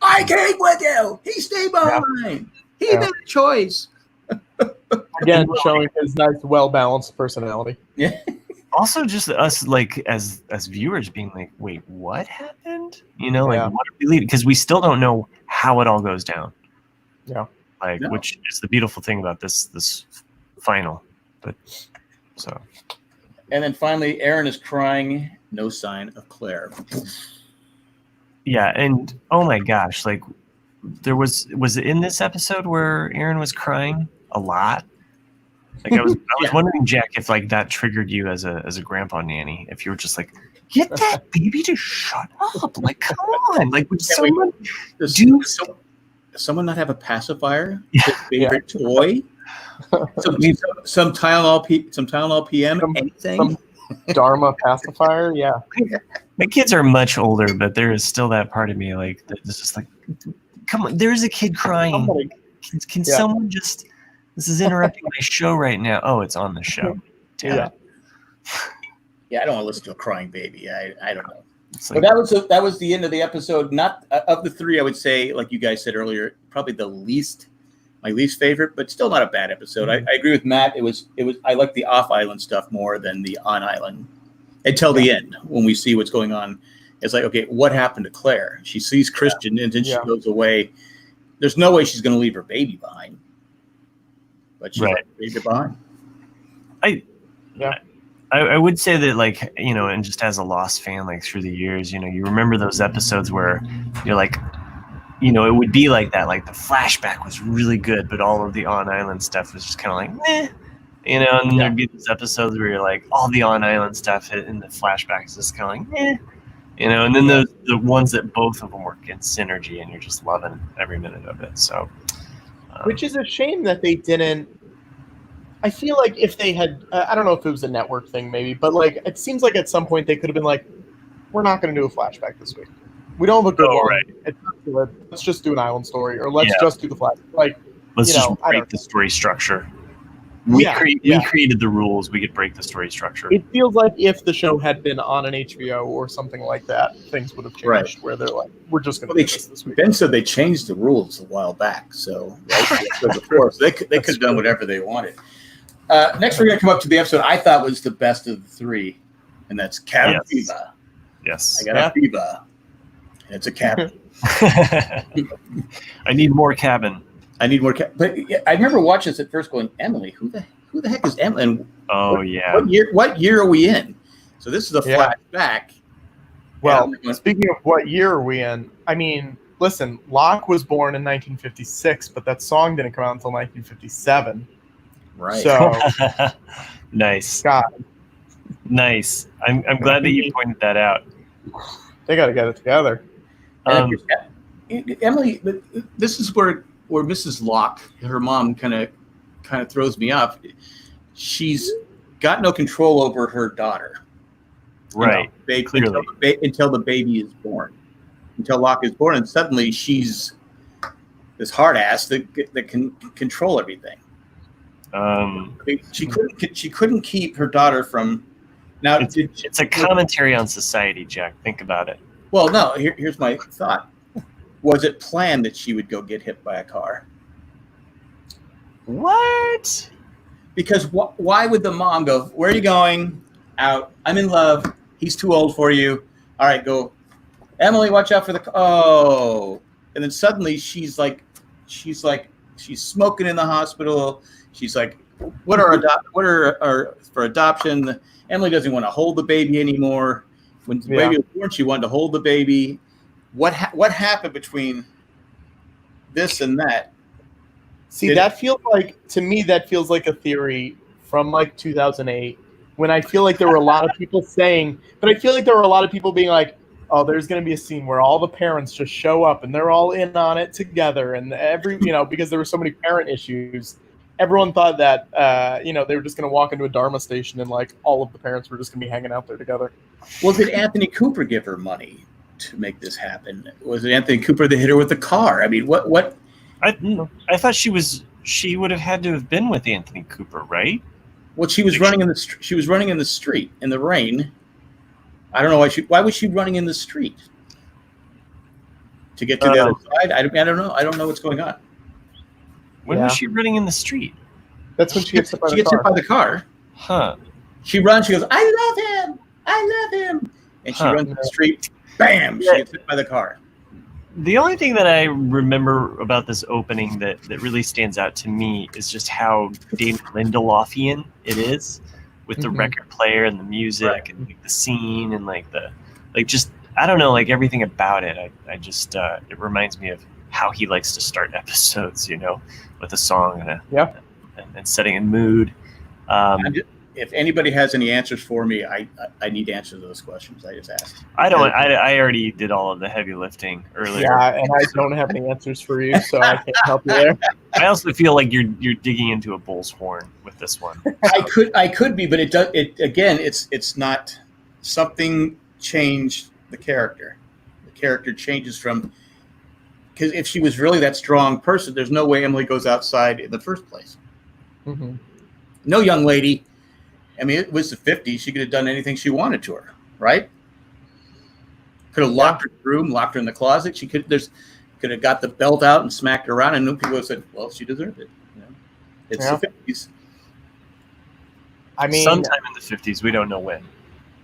I came with you. He stayed behind. He made a choice. Again, showing his nice, well-balanced personality. Yeah. Also, just us, like, as viewers being like, wait, what happened? What are we leading? Because we still don't know how it all goes down. Yeah. Which is the beautiful thing about this final. But so. And then finally, Aaron is crying. No sign of Claire. Yeah, and oh my gosh, like was it in this episode where Aaron was crying a lot? Like I was wondering, Jack, if like that triggered you as a grandpa nanny, if you were just like, get that baby to shut up, like come on, like would someone do someone not have a pacifier? His favorite toy? Some Tylenol PM, anything? Some Dharma pacifier, yeah. My kids are much older, but there is still that part of me like that's just like, come on, there's a kid crying. Can someone just? This is interrupting my show right now. Oh, it's on the show. Yeah, I don't want to listen to a crying baby. I don't know. Like, but that was the end of the episode. Not of the three, I would say, like you guys said earlier, probably my least favorite, but still not a bad episode. I agree with Matt. It was. I like the off island stuff more than the on island until the end when we see what's going on. It's like, okay, what happened to Claire? She sees Christian and then she goes away. There's no way she's going to leave her baby behind. But she's like, leave it behind. I would say that, like, and just as a Lost fan, like through the years, you remember those episodes where you're like, it would be like that. Like the flashback was really good, but all of the on-island stuff was just kind of like, meh. And then there'd be these episodes where you're like, all the on-island stuff in the flashbacks is just kind of like, meh. And then the ones that both of them work in synergy, and you're just loving every minute of it. So, which is a shame that they didn't I feel like if they had, I don't know if it was a network thing maybe, but like it seems like at some point they could have been like, we're not going to do a flashback this week. We don't have a good one. Right. It's not good. Let's just do an island story, or let's Yeah. just do the flashback. Like, Let's just I break don't the story structure. We We created the rules. We could break the story structure. It feels like if the show had been on an HBO or something like that, things would have changed. Right. Where they're like, we're just going to Well, do this week. Ben said they changed the rules a while back, so before, so they could have done whatever they wanted. Next, we're going to come up to the episode I thought was the best of the three, and that's Cabin Fever. Yes. I got a fever. And it's a cabin. I need more cabin. I need more cabin. But yeah, I remember watching this at first, going, Emily, who the heck is Emily? And what year are we in? So this is a flashback. Well, speaking of what year are we in, I mean, listen, Locke was born in 1956, but that song didn't come out until 1957. Right. So, nice. God. Nice. I'm glad that you pointed that out. They got to get it together. Emily, this is where Mrs. Locke, her mom, kind of throws me off. She's got no control over her daughter, right? Until the baby is born, until Locke is born, and suddenly she's this hard ass that can control everything. She couldn't keep her daughter from. Now it's a commentary on society, Jack. Think about it. Well, no. Here's my thought. Was it planned that she would go get hit by a car? What? Because why would the mom go, where are you going? Out. I'm in love. He's too old for you. All right, go. Emily, watch out for the... Oh. And then suddenly she's smoking in the hospital. She's like, what are for adoption? Emily doesn't want to hold the baby anymore. When the baby was born, she wanted to hold the baby. What happened between this and that? See, to me, that feels like a theory from like 2008, when I feel like there were a lot of people saying, but I feel like there were a lot of people being like, oh, there's going to be a scene where all the parents just show up and they're all in on it together. And because there were so many parent issues, everyone thought that, they were just going to walk into a Dharma station and like all of the parents were just going to be hanging out there together. Well, did Anthony Cooper give her money to make this happen? Was it Anthony Cooper that hit her with the car? I mean, what? I thought she would have had to have been with Anthony Cooper, right? Well, she was running in the street in the rain. I don't know why was she running in the street to get to the other side? I don't know. I don't know what's going on. When was she running in the street? That's when she gets hit by the car. She gets hit by the car. Huh. She runs. She goes, I love him. And she runs in the street. Bam! She gets hit by the car. The only thing that I remember about this opening that really stands out to me is just how Damon Lindelofian it is, with the record player and the music and like, the scene and I don't know, like everything about it. I just it reminds me of how he likes to start episodes, with a song and setting a mood. If anybody has any answers for me, I need to answer those questions I just asked. I don't. I already did all of the heavy lifting earlier. Yeah, and I don't have any answers for you, so I can't help you there. I also feel like you're digging into a bull's horn with this one. I could be, but it's not something changed the character. The character changes from, because if she was really that strong person, there's no way Emily goes outside in the first place. Mm-hmm. No young lady. I mean, it was the 50s. She could have done anything she wanted to her, right? Could have locked her in the room, locked her in the closet. She could have got the belt out and smacked her around, and people would have said, "Well, she deserved it." It's the 50s. I mean, sometime in the 50s, we don't know when.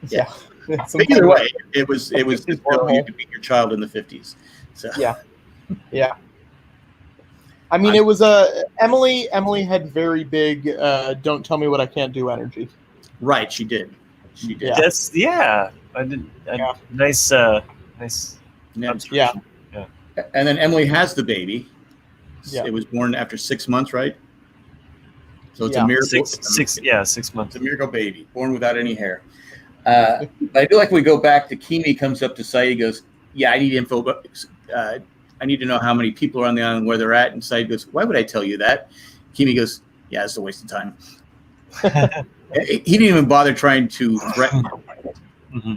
Yeah. Either way, it was you could beat your child in the 50s. So yeah. I mean, it was Emily had very big "don't tell me what I can't do" energy. Right, she did. Yeah. I did. Nice. Yeah. And then Emily has the baby. Yeah. It was born after 6 months, right? So it's a miracle. 6 months. It's a miracle baby, born without any hair. But I do like when we go back to Kimi comes up to Saeed, goes, "Yeah, I need info, but I need to know how many people are on the island, where they're at." And Saeed goes, "Why would I tell you that?" Kimi goes, "Yeah, it's a waste of time." He didn't even bother trying to threaten him. Mm-hmm.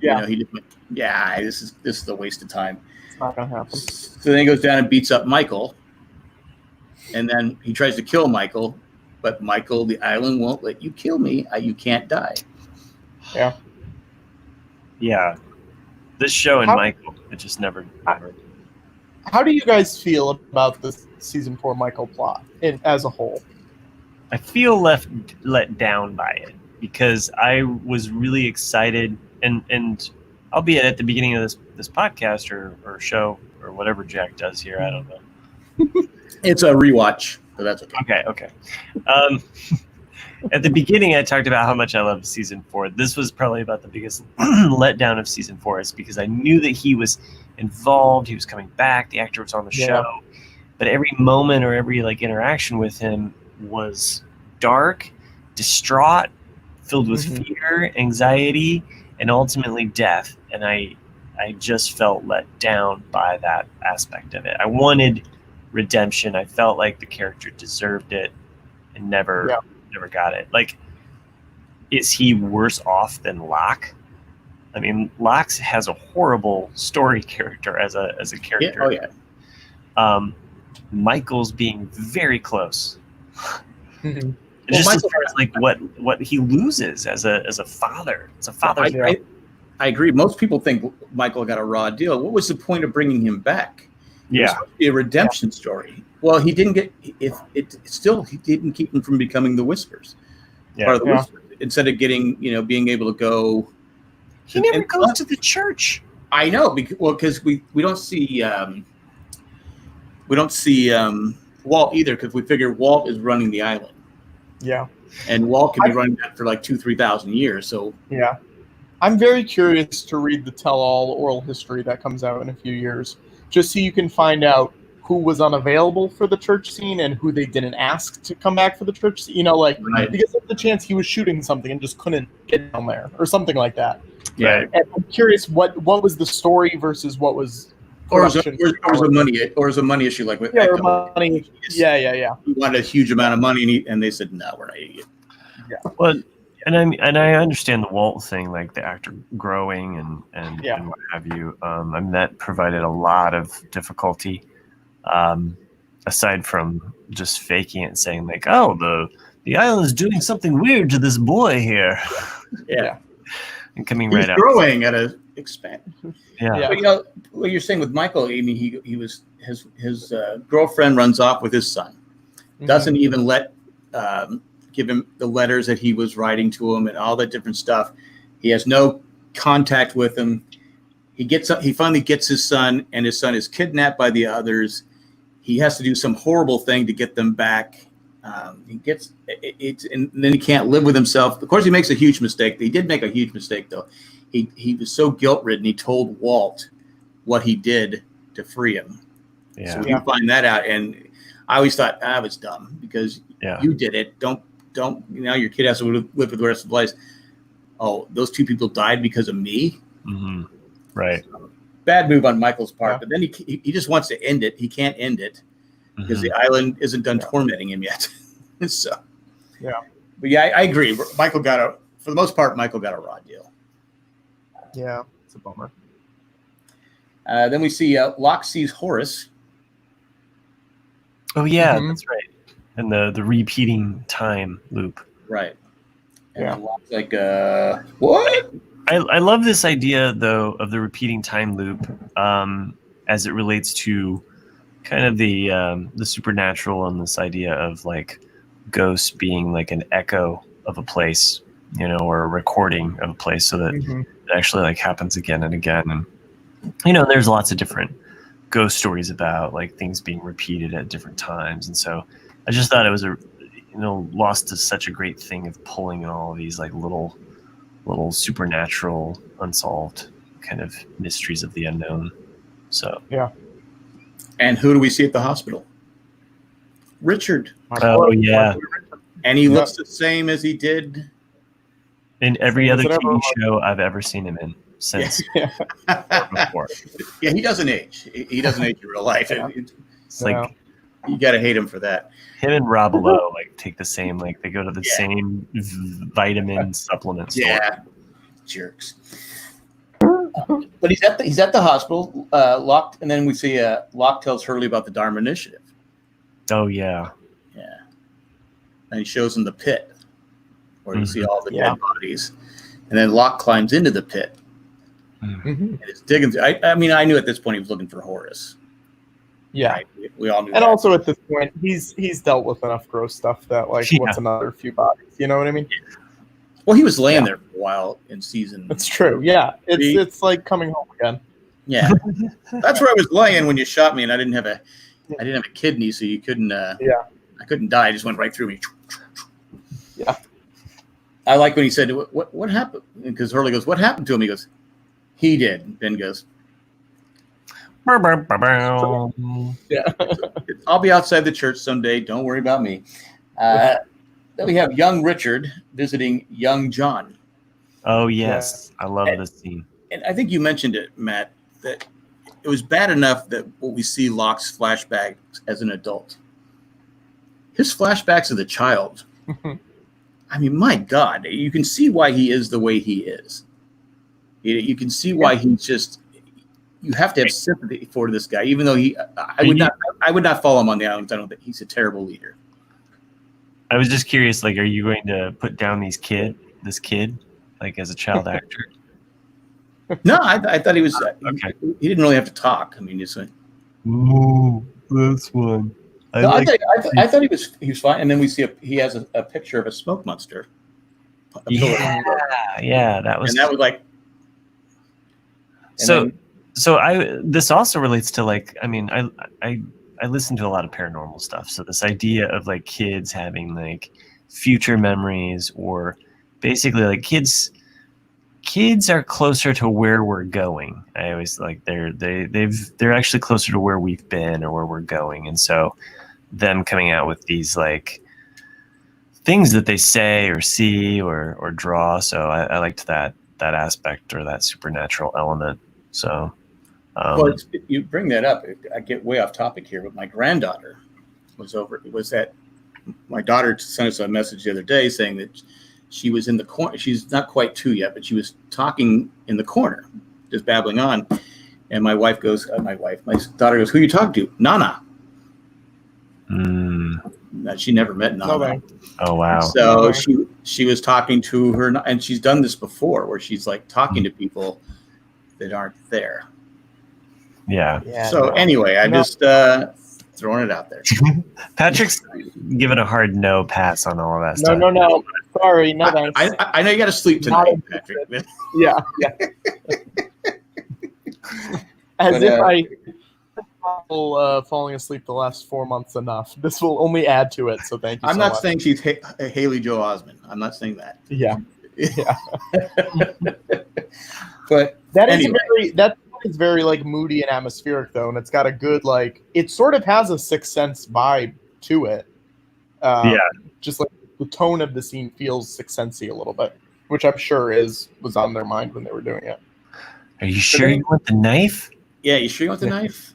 Yeah. He just went, yeah, this is a waste of time. It's not going to happen. So then he goes down and beats up Michael. And then he tries to kill Michael, but Michael, the island won't let you kill me. You can't die. Yeah. Yeah. This show and Michael, it just never. How do you guys feel about the season 4 Michael plot as a whole? I feel let down by it because I was really excited, and albeit at the beginning of this podcast or show or whatever Jack does here, I don't know. It's a rewatch, so that's okay. Okay. At the beginning, I talked about how much I loved season 4. This was probably about the biggest letdown of season 4, is because I knew that he was involved, he was coming back, the actor was on the show, but every moment or every interaction with him was dark, distraught, filled with fear, anxiety, and ultimately death. And I just felt let down by that aspect of it. I wanted redemption. I felt like the character deserved it and never got it. Like, is he worse off than Locke? I mean, Locke has a horrible story character as a character. Yeah. Oh, yeah. Michael's being very close. Mm-hmm. Just as far as what he loses as a father. It's a father. I agree. Most people think Michael got a raw deal. What was the point of bringing him back? It was supposed to be a redemption story. Well, he didn't get he didn't keep him from becoming the Whispers. Part of the Whispers. Instead of getting, being able to go. He never goes to the church. I know, because we don't see Walt either, because we figure Walt is running the island. Yeah. And Walt can be running that for 2,000-3,000 years. So yeah, I'm very curious to read the tell-all oral history that comes out in a few years, just so you can find out who was unavailable for the church scene and who they didn't ask to come back for the church scene. Because there's a chance he was shooting something and just couldn't get down there or something like that. Yeah. And I'm curious what was the story versus what was. Or is a money issue like with Echo? Money. Yeah. He wanted a huge amount of money, and they said, "No, we're not idiots." Yeah. Well, and I understand the Walt thing, like the actor growing and what have you. That provided a lot of difficulty. Aside from just faking it and saying the island's doing something weird to this boy here. Yeah. And coming He's right out. growing at an expand. Yeah. But what you're saying with Michael, I mean, he was his girlfriend runs off with his son, doesn't even let give him the letters that he was writing to him and all that different stuff. He has no contact with him. He finally gets his son, and his son is kidnapped by the others. He has to do some horrible thing to get them back. He gets it, and then he can't live with himself. Of course, he makes a huge mistake. He did make a huge mistake, though. He was so guilt-ridden. He told Walt what he did to free him. Yeah. So you find that out, and I always thought I was dumb because you did it. Don't. Now your kid has to live for the rest of his life. Oh, those two people died because of me. Mm-hmm. Right. So, bad move on Michael's part, but then he just wants to end it. He can't end it because the island isn't done tormenting him yet. So, but I agree. For the most part, Michael got a raw deal. Yeah, it's a bummer. Then we see Locke sees Horace. Oh yeah, that's right. And the repeating time loop. Right. And Locke's like, what? I love this idea, though, of the repeating time loop as it relates to kind of the supernatural and this idea of ghosts being like an echo of a place, or a recording of a place, so that it actually happens again and again. And there's lots of different ghost stories about things being repeated at different times, and so I just thought it was Lost is such a great thing of pulling in all of these little supernatural, unsolved kind of mysteries of the unknown. So And who do we see at the hospital? Richard. Oh yeah. And he looks the same as he did in every other TV show I've ever seen him in since before. Yeah, he doesn't age. He doesn't age in real life. It's You got to hate him for that. Him and Rob Lowe like take the same, like they go to the same vitamin supplement store. Yeah, jerks. But he's at the hospital, Locke, and then we see Locke tells Hurley about the Dharma Initiative. Oh yeah. Yeah, and he shows him the pit, where you see all the dead bodies, and then Locke climbs into the pit. And is digging. I mean, I knew at this point he was looking for Horace. Yeah, right? We all knew. And that. also at this point, he's dealt with enough gross stuff that like, what's another few bodies? You know what I mean? Well, he was laying there for a while in season. That's true. Yeah, it's like coming home again. Yeah, that's where I was laying when you shot me, and I didn't have a kidney, so you couldn't. I couldn't die. I just went right through me. Yeah. I like when he said, "What happened?" Because Hurley goes, "What happened to him?" He goes, "He did." Ben goes, Yeah. "I'll be outside the church someday. Don't worry about me." Then we have young Richard visiting young John. Oh yes, I love this scene. And I think you mentioned it, Matt, that it was bad enough that what we see Locke's flashbacks as an adult. His flashbacks as a child. I mean, my God, you can see why he is the way he is. You can see why he's just. You have to have sympathy for this guy, even though I would not follow him on the island. I don't think he's a terrible leader. I was just curious, like, are you going to put down this kid, like as a child actor? No, I thought he was. Okay. He didn't really have to talk. I mean, just like. Ooh, this one. I thought he was fine, and then we see he has a picture of a smoke monster. Yeah, that was. And that was like. This also relates to like, I mean, I listen to a lot of paranormal stuff. So this idea of like kids having like future memories, or basically like kids are closer to where we're going. I always like they're actually closer to where we've been or where we're going. And so them coming out with these like things that they say or see or draw. So I liked that aspect or that supernatural element. So, well, you bring that up. I get way off topic here, but my granddaughter my daughter sent us a message the other day saying that she was in the corner. She's not quite 2 yet, but she was talking in the corner, just babbling on. And my daughter goes, "Who are you talking to?" Nana. She never met Nana. Oh wow! So she was talking to her, and she's done this before, where she's like talking to people that aren't there. Yeah. So anyway, I just throwing it out there. Patrick's giving a hard no pass on all of that stuff. No. Sorry, no thanks. I know you got to sleep tonight, Patrick. Yeah. As if I falling asleep the last 4 months enough. This will only add to it. So thank you. I'm not saying she's Haley Joel Osment. I'm not saying that. Yeah. But that is very like moody and atmospheric though, and it's got a good like. It sort of has a Sixth Sense vibe to it. Just like the tone of the scene feels Sixth Sense-y a little bit, which I'm sure was on their mind when they were doing it. Are you sure you want the knife? Yeah, you sure you want the knife?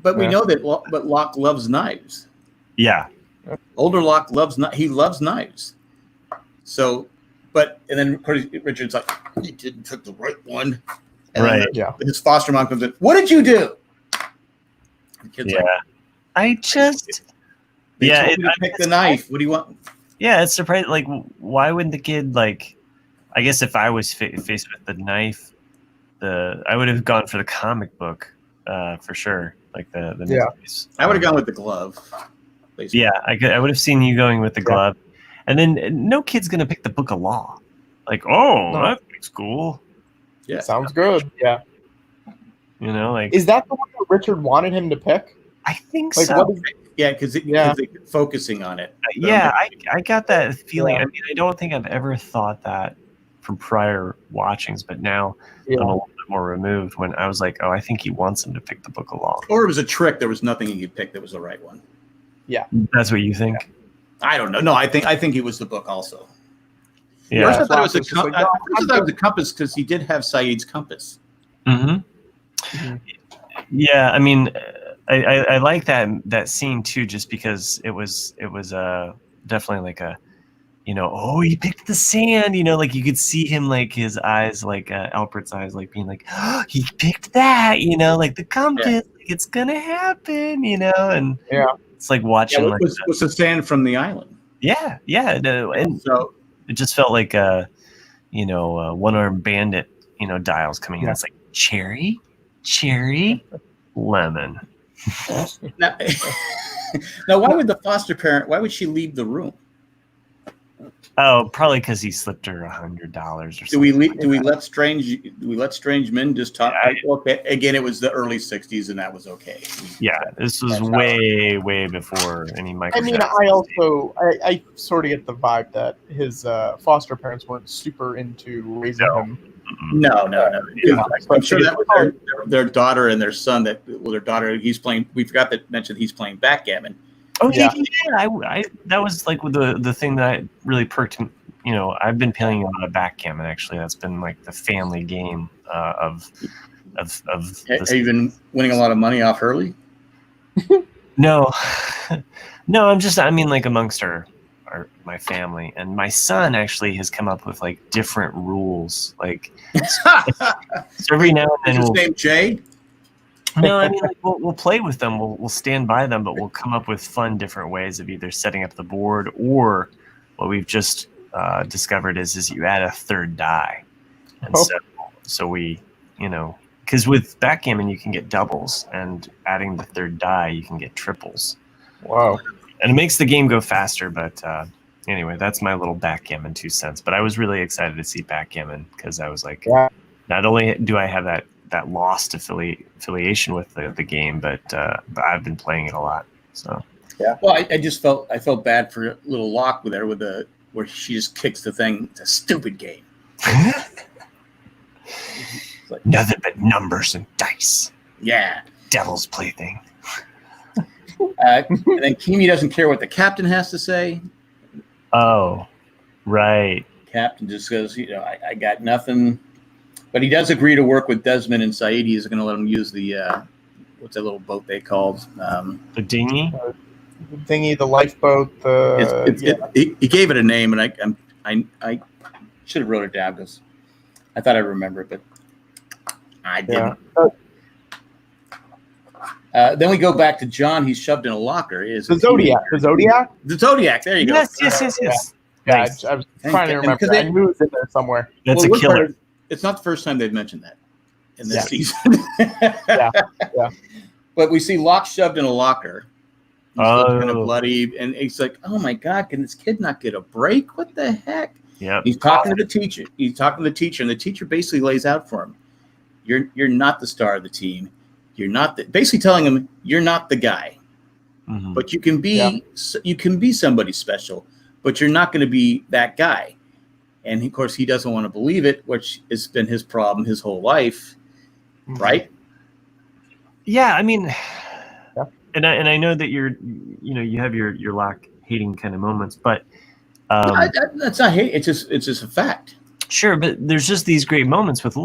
But we know that Locke loves knives. Yeah. Older Locke loves knives. So, and then Richard's like, he didn't pick the right one. And right. Then his foster mom comes in. What did you do? The kid's like, I just. They told me to pick the knife. What do you want? Yeah, it's surprising. Like, why wouldn't the kid like? I guess if I was faced with the knife, I would have gone for the comic book, for sure. Like the movies. I would have gone with the glove. Basically. Yeah, I would have seen you going with the glove, and then no kid's gonna pick the book of law. Like, that's cool. Yeah, sounds good. Yeah, you know, like, is that the one that Richard wanted him to pick? I think like, so. Because focusing on it. I got that feeling. I mean, I don't think I've ever thought that from prior watchings, but now I'm a little bit more removed when I was like, oh, I think he wants him to pick the book of law. Or it was a trick. There was nothing he could pick that was the right one. Yeah. That's what you think? Yeah. I don't know. No, I think he was the book also. Yeah. First I thought it was a compass because he did have Saeed's compass. Mm-hmm. Yeah, I mean, I like that scene too, just because it was definitely like a, oh, he picked the sand, like you could see him, like his eyes, like Albert's eyes, like being like, oh, he picked that, like the compass, like it's gonna happen, and it's like watching like was the sand from the island. No, and so it just felt like one-armed bandit, dials coming in. It's like cherry, lemon. Now, why would the foster parent? Why would she leave the room? Oh, probably because he slipped her $100 or something. Do we let strange men just talk? Okay, again, it was the early '60s, and that was okay. Yeah, this was way before any Michael. I mean, I sort of get the vibe that his foster parents weren't super into raising him. No. I'm sure that was their daughter and their son. Their daughter. He's playing. We forgot to mention he's playing backgammon. Oh yeah. I that was like the thing that really perked. I've been playing a lot of backgammon. Actually, that's been like the family game of. Have you been winning a lot of money off Hurley? No. I mean, like amongst my family, and my son actually has come up with like different rules. Like so every now and then. Is his name Jay? No, I mean, like, we'll play with them. We'll stand by them, but we'll come up with fun, different ways of either setting up the board, or what we've just discovered is you add a third die, and so we, because with backgammon you can get doubles, and adding the third die you can get triples. Wow! And it makes the game go faster. But anyway, that's my little backgammon 2 cents. But I was really excited to see backgammon because I was like, not only do I have that Lost affiliation with the game, but I've been playing it a lot. So well, I felt bad for little Locke there where she just kicks the thing. It's a stupid game. Like, nothing but numbers and dice. Yeah, devil's plaything. And then Kimi doesn't care what the captain has to say. Oh, right. Captain just goes, I got nothing. But he does agree to work with Desmond, and Saidi is going to let him use the what's that little boat they called? The dinghy. The lifeboat. He gave it a name, and I should have wrote it down because I thought I remember it, but I didn't. Then we go back to John. He's shoved in a locker. The Zodiac. The Zodiac. There you go. Yes. Yeah, nice. I was trying to remember. I knew it was in there somewhere. That's a killer. It's not the first time they've mentioned that in this season. yeah. But we see Locke shoved in a locker. He's kind of bloody, and he's like, "Oh my God, can this kid not get a break? What the heck?" Yeah. He's talking to the teacher. And the teacher basically lays out for him, "You're not the star of the team. You're not basically telling him you're not the guy, but you can be somebody special, but you're not going to be that guy." And of course, he doesn't want to believe it, which has been his problem his whole life, right? Yeah, I mean, and I know that you have your Locke hating kind of moments, but that's not hate. It's just a fact. Sure, but there's just these great moments with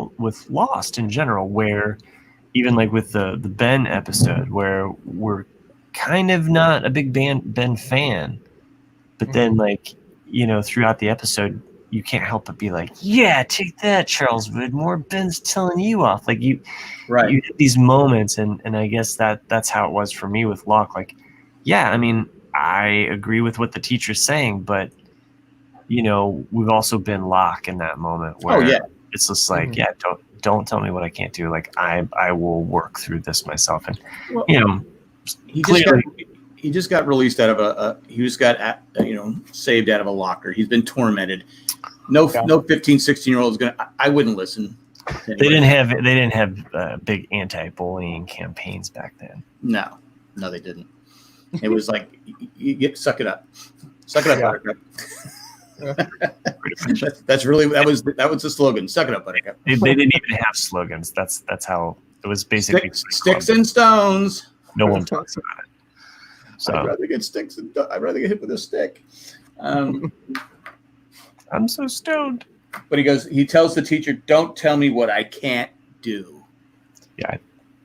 Lost in general, where even like with the Ben episode, where we're kind of not a big Ben fan, but then throughout the episode, you can't help but be like, yeah, take that, Charles Woodmore. Ben's telling you off. Like you hit these moments, and I guess that's how it was for me with Locke. Like, yeah, I mean, I agree with what the teacher's saying, but we've also been Locke in that moment where it's just like, don't tell me what I can't do. Like I will work through this myself, and he just got released out of saved out of a locker. He's been tormented. No 15, 16-year-old is going to, I wouldn't listen. They didn't have big anti-bullying campaigns back then. No, they didn't. It was like, suck it up. Suck it up, Buttercup. that was the slogan. Suck it up, Buttercup. They didn't even have slogans. That's how it was basically. Sticks and stones. No one talks about it. So I'd rather get I'd rather get hit with a stick. I'm so stoned. But he tells the teacher, "Don't tell me what I can't do."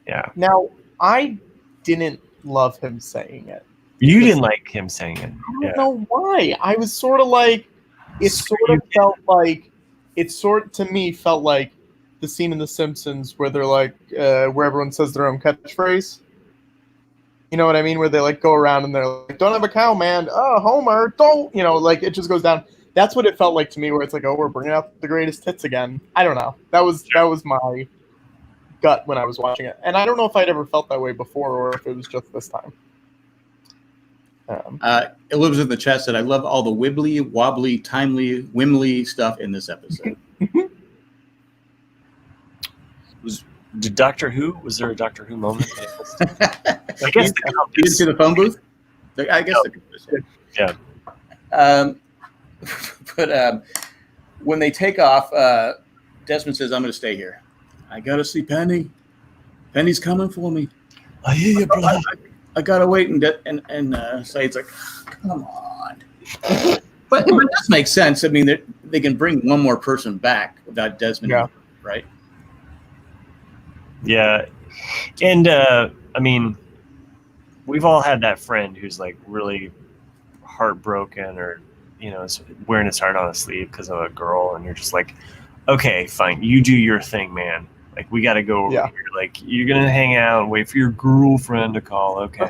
Yeah. Now, I didn't love him saying it. You didn't like him saying it. I don't know why. I was sort of like, it to me felt like the scene in The Simpsons where they're like, where everyone says their own catchphrase. You know what I mean? Where they like go around and they're like, "Don't have a cow, man." Oh, Homer, don't. You know, like it just goes down. That's what it felt like to me. Where it's like, "Oh, we're bringing out the greatest hits again." I don't know. That was my gut when I was watching it, and I don't know if I'd ever felt that way before or if it was just this time. Elizabeth in the chat said, "I love all the wibbly, wobbly, timely, whimly stuff in this episode." Did Doctor Who? Was there a Doctor Who moment? I guess you didn't see the phone booth. I guess. Yeah. But when they take off, Desmond says, "I'm going to stay here. I got to see Penny. Penny's coming for me. I hear you, brother. I got to wait." And Saeed's like, "Come on." But it does make sense. I mean, they can bring one more person back without Desmond, right? Yeah. And, I mean, we've all had that friend who's, like, really heartbroken or, you know, is wearing his heart on his sleeve because of a girl, and you're just like, okay, fine, you do your thing, man. Like, we got to go over here. Like, you're going to hang out and wait for your girlfriend to call. Okay.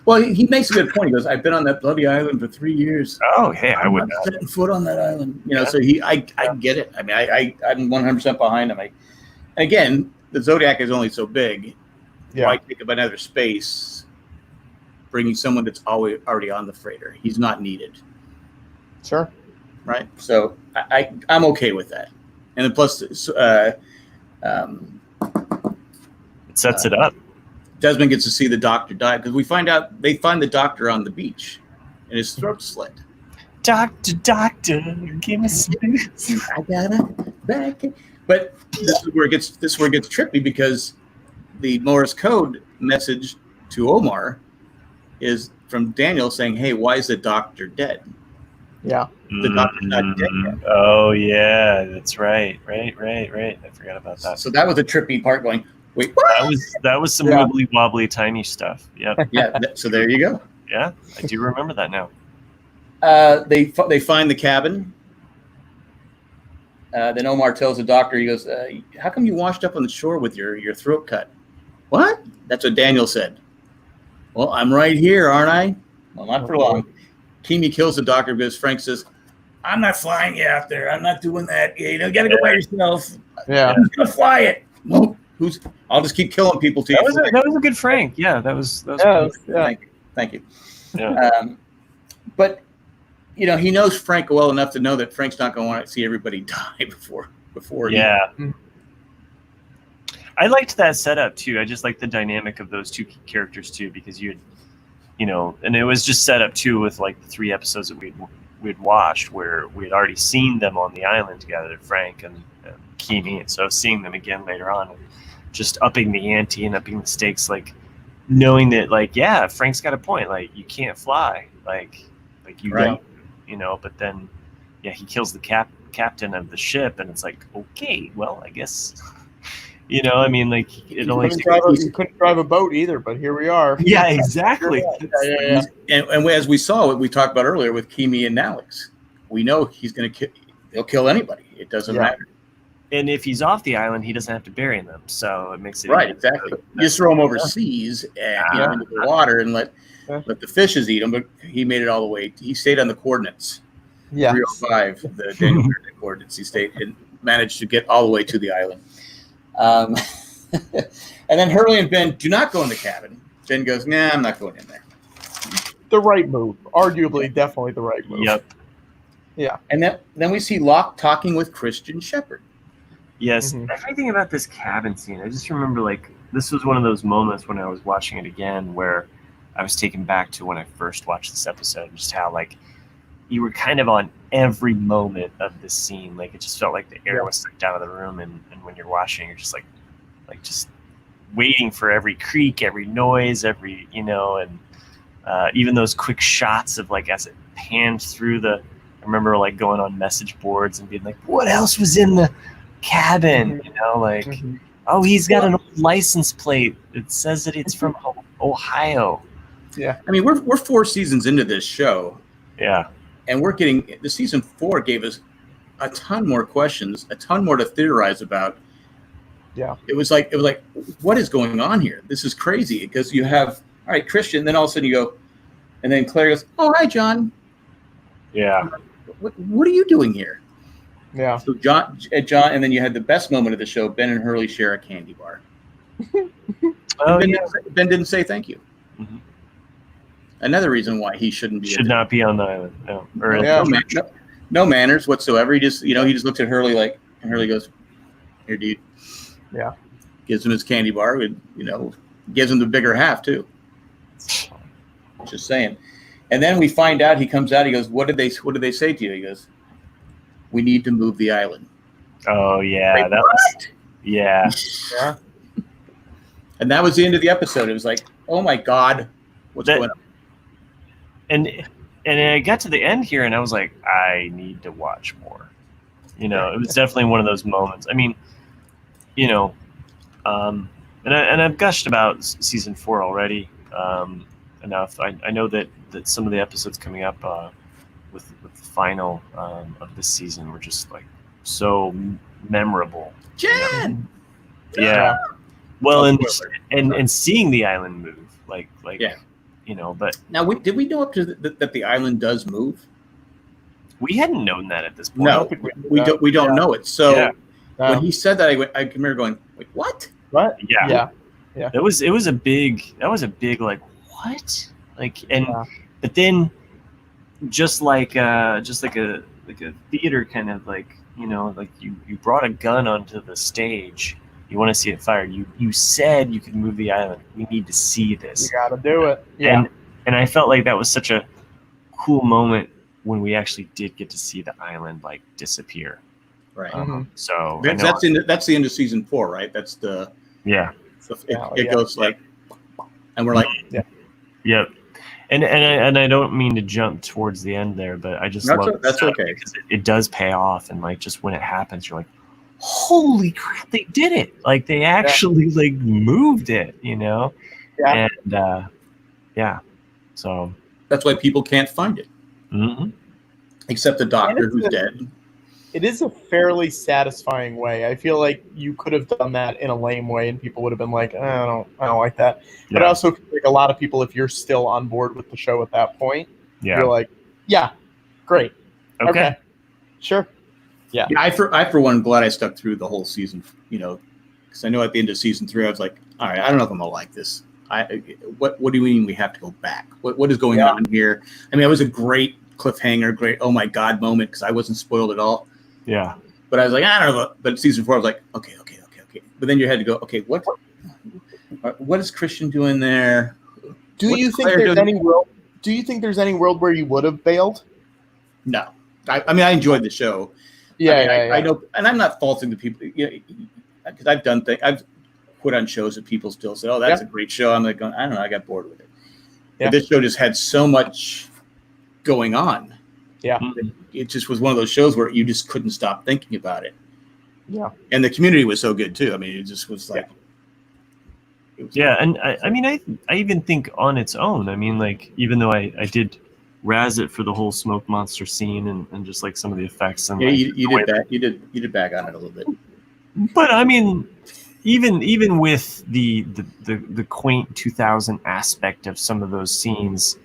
Well, he makes a good point. He goes, "I've been on that bloody island for 3 years. Oh, hey, I would not setting foot on that island." You know, so I get it. I mean, I'm 100% behind him. Again, the Zodiac is only so big. Yeah. Why take up another space bringing someone that's already on the freighter? He's not needed. Sure. Right? So I'm okay with that. And then plus, it sets it up. Desmond gets to see the doctor die because they find the doctor on the beach and his throat's slit. Doctor, give me some. I gotta back it. But this is where it gets trippy because the Morse code message to Omar is from Daniel saying, "Hey, why is the doctor dead?" Yeah. The doctor's not dead yet. Oh yeah, that's right. I forgot about that. So that was a trippy part going, wait, what? That was some wibbly wobbly tiny stuff. Yep. Yeah. So there you go. Yeah, I do remember that now. They find the cabin. Then Omar tells the doctor, he goes, "How come you washed up on the shore with your throat cut?" "What?" That's what Daniel said. "Well, I'm right here, aren't I?" "Well, not for long." Kimi kills the doctor because Frank says, "I'm not flying you out there. I'm not doing that. You got to go by yourself. Yeah. I'm going to fly it." "Well, I'll just keep killing people till you fly." That was a good Frank. Yeah, that was Thank you. Yeah. But you know, he knows Frank well enough to know that Frank's not going to want to see everybody die before. Yeah. I liked that setup too. I just liked the dynamic of those two characters too, because you know, and it was just set up too with like the 3 episodes that we'd watched where we had already seen them on the island together, Frank and Kimi, and so seeing them again later on, and just upping the ante and upping the stakes, like knowing that, like, yeah, Frank's got a point, like you can't fly, like you don't. You know, but then, yeah, he kills the captain of the ship, and it's like, okay, well, I guess, you know, I mean, like, you couldn't drive a boat either, but here we are. Yeah, exactly. Yeah. And as we saw, what we talked about earlier with Kimi and Alex, we know he'll kill anybody. It doesn't matter. And if he's off the island, he doesn't have to bury them, so it makes it right. Exactly. You just throw him overseas and into the water and let the fishes eat him. But he made it all the way. He stayed on the coordinates. Yeah. 305, the Daniel coordinates. He stayed and managed to get all the way to the island. And then Hurley and Ben do not go in the cabin. Ben goes, "Nah, I'm not going in there." The right move. Arguably, definitely the right move. Yep. Yeah. And then we see Locke talking with Christian Shepherd. Yes. Everything about this cabin scene, I just remember, like, this was one of those moments when I was watching it again where I was taken back to when I first watched this episode, just how, like, you were kind of on every moment of this scene. Like, it just felt like the air was sucked out of the room, and when you're watching, you're just like just waiting for every creak, every noise, every, you know, and even those quick shots of, like, as it panned through I remember, like, going on message boards and being like, what else was in the cabin? You know, like, Oh, he's got an old license plate. It says that it's from Ohio. Yeah. I mean, we're 4 seasons into this show. Yeah. And we're getting the season 4 gave us a ton more questions, a ton more to theorize about. Yeah. It was like, what is going on here? This is crazy because you have, all right, Christian, then all of a sudden you go, and then Claire goes, oh, hi, John. Yeah. What are you doing here? Yeah. So John, and then you had the best moment of the show. Ben and Hurley share a candy bar. Ben didn't say thank you. Mm-hmm. Another reason why he shouldn't be not be on the island. No, or no manners whatsoever. He just looks at Hurley and Hurley goes, "Here, dude." Yeah. Gives him his candy bar. And, gives him the bigger half too. Just saying. And then we find out he comes out. He goes, "What did they say to you?" He goes, "We need to move the island." Oh yeah, Wait, that what? was yeah. Yeah. And that was the end of the episode. It was like, oh my God, what's going on? And I got to the end here, and I was like, I need to watch more. It was definitely one of those moments. I mean, and I've gushed about season 4 already enough. I know that some of the episodes coming up with the final of this season were just like so memorable. Jen! Yeah. Well, and seeing the island move, like yeah. But now did we know up to that the island does move? We hadn't known that at this point. No, we don't know it. So when he said that, I can remember going, like, what? What? Yeah. It was a big like, what? Like, and but then just like a theater kind of like, like you brought a gun onto the stage. You want to see it fired. You said you could move the island. We need to see this. You got to do it. Yeah. And I felt like that was such a cool moment when we actually did get to see the island like disappear. Right. So that's the end of season 4, right? That's the it goes like, and we're like, Yep. And I don't mean to jump towards the end there, but I just love that's okay because it does pay off, and like just when it happens, you're like, holy crap, they did it! Like they actually like moved it, Yeah. And so that's why people can't find it, except the doctor who's dead. It is a fairly satisfying way. I feel like you could have done that in a lame way, and people would have been like, I don't like that. Yeah. But I also feel like a lot of people, if you're still on board with the show at that point, you're like, yeah, great, okay. Sure. Yeah. I for one glad I stuck through the whole season, because I know at the end of season 3 I was like, all right, I don't know if I'm gonna like this. What do you mean we have to go back? What is going on here? I mean, it was a great cliffhanger, great oh my God moment because I wasn't spoiled at all. Yeah. But I was like, I don't know. But season 4 I was like, okay. But then you had to go, okay, what is Do you think there's any world where you would have bailed? No. I mean, I enjoyed the show. I know, and I'm not faulting the people, because I've done things. I've put on shows that people still say, "Oh, that's a great show." I'm like, I don't know, I got bored with it. Yeah. But this show just had so much going on. Yeah, it just was one of those shows where you just couldn't stop thinking about it. Yeah, and the community was so good too. I mean, it just was like, and I mean, I even think on its own. I mean, like even though I did razz it for the whole smoke monster scene and just like some of the effects and you did back on it a little bit. But I mean, even with the quaint 2000 aspect of some of those scenes,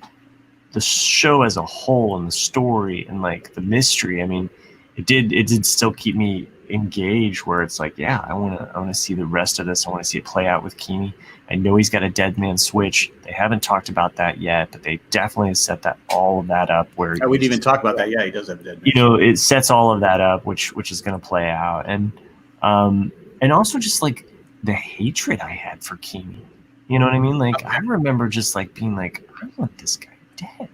the show as a whole and the story and like the mystery, I mean, it did still keep me engaged. Where it's like, I want to see the rest of this. I want to see it play out with Keeney. I know he's got a dead man switch. They haven't talked about that yet, but they definitely have set all of that up. Where we didn't even talk about that. Yeah, he does have a dead man. It sets all of that up, which is going to play out, and also just like the hatred I had for Keeney. You know what I mean? Like I remember just like being like, I want this guy dead.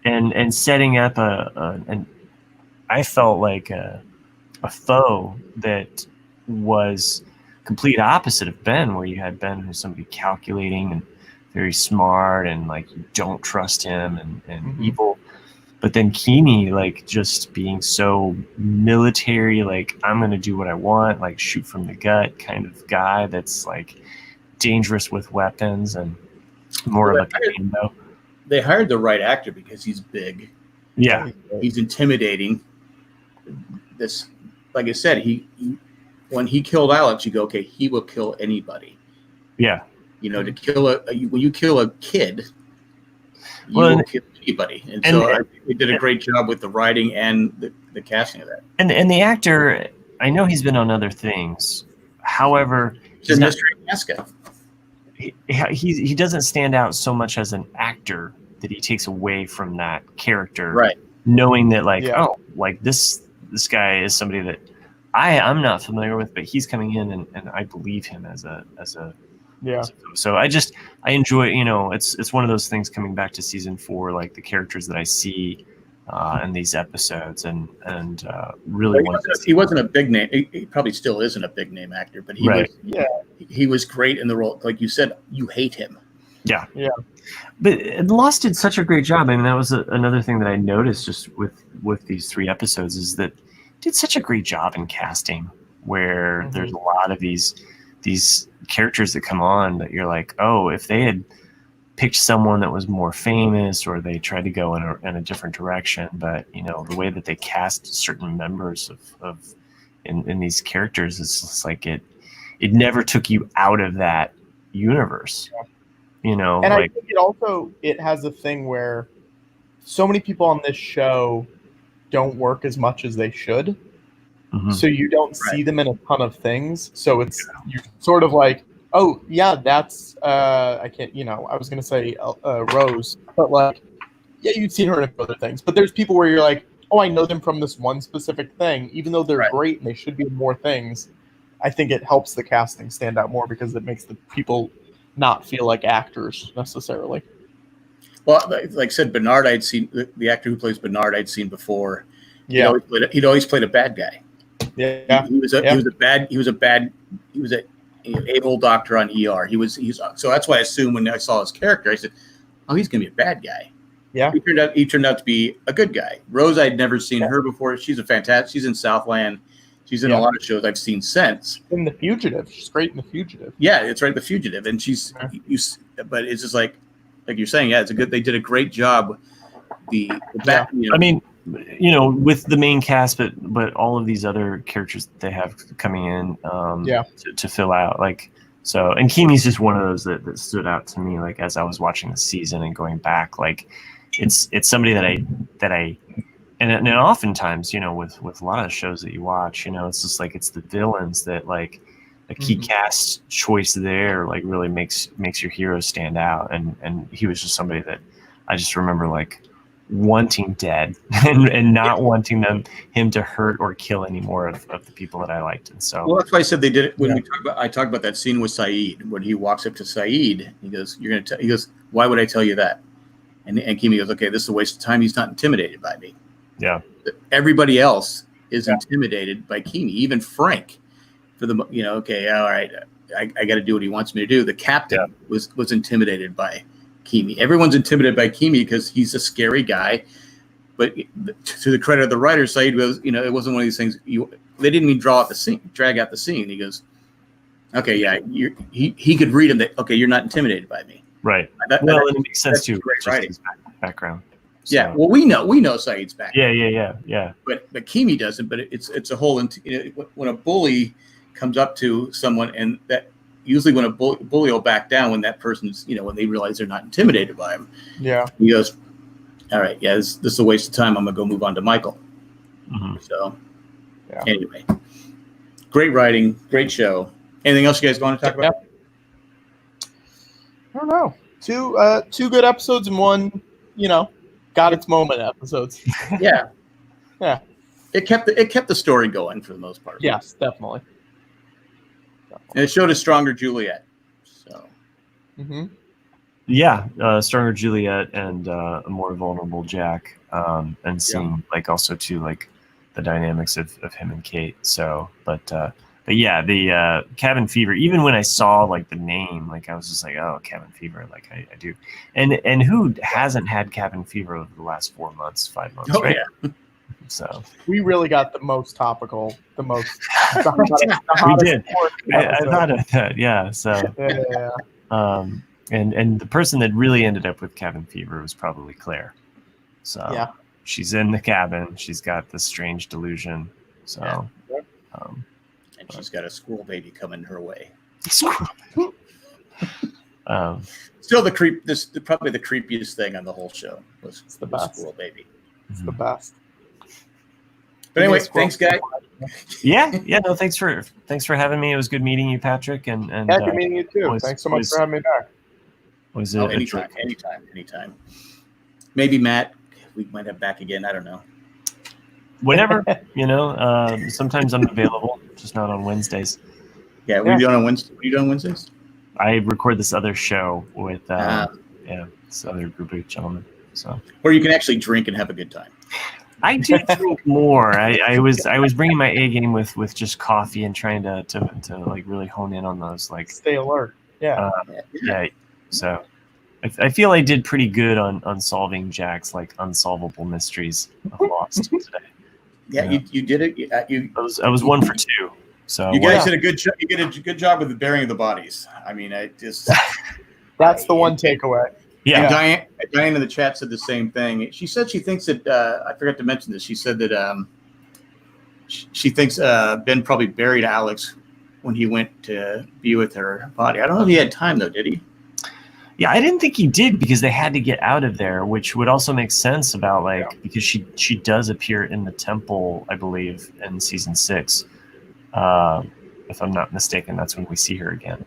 And setting up and I felt like a foe that was complete opposite of Ben, where you had Ben who's somebody calculating and very smart and like you don't trust him and evil. But then Kimi, like, just being so military, like, I'm going to do what I want, like, shoot from the gut kind of guy that's, like, dangerous with weapons and more of a commando. They hired the right actor because he's big. Yeah. He's intimidating. This, like I said, when he killed Alex, you go, okay, he will kill anybody. Yeah. You know, to kill when you kill a kid, you will kill anybody. And so I think they did a great job with the writing and the casting of that. And the actor, I know he's been on other things. However, he's a mystery mascot. He doesn't stand out so much as an actor that he takes away from that character. Right. Knowing that, like, this guy is somebody that I'm not familiar with, but he's coming in and I believe him as a so I enjoy, it's one of those things coming back to season 4, like the characters that I see in these episodes and really he wasn't a big name. He probably still isn't a big name actor, but he was great in the role. Like you said, you hate him. Yeah. But Lost did such a great job. I mean, that was another thing that I noticed just with these 3 episodes is that did such a great job in casting where there's a lot of these characters that come on that you're like, oh, if they had picked someone that was more famous or they tried to go in a different direction, but the way that they cast certain members of in these characters is just like it never took you out of that universe. And I think it has a thing where so many people on this show don't work as much as they should. So you don't see them in a ton of things. So you're sort of like, oh yeah, that's I can't, I was gonna say Rose, but like, yeah, you'd seen her in other things. But there's people where you're like, oh, I know them from this one specific thing, even though they're great and they should be in more things. I think it helps the casting stand out more because it makes the people not feel like actors necessarily. Well, like I said, Bernard, I'd seen the actor who plays Bernard. I'd seen before. Yeah, he'd always played a bad guy. Yeah, he was a a-hole doctor on ER. So that's why I assumed when I saw his character, I said, oh, he's gonna be a bad guy. Yeah, he turned out to be a good guy. Rose, I'd never seen her before. She's she's in Southland. She's in a lot of shows I've seen since. In The Fugitive, she's great in The Fugitive. Yeah, it's right, The Fugitive, and but it's just like you're saying, yeah, they did a great job. I mean, with the main cast, but all of these other characters that they have coming in, to fill out, like, so, and Kimi's just one of those that stood out to me, like, as I was watching the season and going back, like, it's somebody that I and oftentimes, with a lot of shows that you watch, it's just like, it's the villains that, like, a key cast choice there, like, really makes your hero stand out. And he was just somebody that I just remember, like, wanting dead and not wanting him to hurt or kill any more of the people that I liked. And so, well, that's why I said they did it when I talked about that scene with Saeed, when he walks up to Saeed, he goes, he goes, why would I tell you that? And Kimi goes, okay, this is a waste of time. He's not intimidated by me. Yeah. Everybody else is intimidated by Kimi, even Frank. For the okay, all right, I got to do what he wants me to do. The captain was intimidated by Kimi. Everyone's intimidated by Kimi because he's a scary guy. But to the credit of the writer, Saeed was, it wasn't one of these things. They didn't even drag out the scene. He goes, okay, yeah, he could read him that, okay, you're not intimidated by me. Right. And it makes sense too. Great writing. His background. So. Yeah. Well, we know Saeed's background. Yeah. But Kimi doesn't. But it's a whole. When a bully comes up to someone, and that usually when a bully will back down when that person's, when they realize they're not intimidated by him. Yeah. He goes, all right, yeah, this is a waste of time. I'm gonna go move on to Michael. So, anyway, great writing, great show. Anything else you guys want to talk about? I don't know. Two good episodes and one, got its moment episodes. Yeah. It kept the story going for the most part. Yes, definitely. And it showed a stronger Juliet. So. Yeah, stronger Juliet and a more vulnerable Jack, and seeing like also too like the dynamics of him and Kate. So, but But yeah, the cabin fever. Even when I saw like the name, like I was just like, oh, cabin fever. Like I do. And who hasn't had cabin fever over the last 4 months, 5 months, right? Yeah. So We really got the most topical, the most. we did. I thought of that. Yeah. So. Yeah. And the person that really ended up with cabin fever was probably Claire. So Yeah. she's in the cabin. She's got this strange delusion. So. Yeah. And she's got a squirrel baby coming her way. Still the creep. Probably the creepiest thing on the whole show was It's the the best. squirrel baby. It's the best. But anyway, thanks, guys. Yeah. No, thanks for having me. It was good meeting you, Patrick. And Yeah, good meeting you too. Thanks so much for having me back. Was it anytime. Maybe Matt, we might have back again. I don't know. Whenever, sometimes I'm available, just not on Wednesdays. Yeah, we do on Wednesday. What are you doing on Wednesdays? I record this other show with this other group of gentlemen. So where you can actually drink and have a good time. I do drink more. I was bringing my A game with just coffee and trying to like really hone in on those, like stay alert. Yeah. Yeah. So I feel I did pretty good on solving Jack's like unsolvable mysteries of Lost today. Yeah, you did it. I was 1 for 2. So you guys did a good job. You did a good job with the burying of the bodies. I mean, that's the one takeaway. Yeah. Diane in the chat said the same thing. She said she thinks that I forgot to mention this. She said that she thinks Ben probably buried Alex when he went to be with her body. I don't know if he had time though. Did he? Yeah, I didn't think he did because they had to get out of there, which would also make sense about because she does appear in the temple, I believe, in season 6. If I'm not mistaken, that's when we see her again.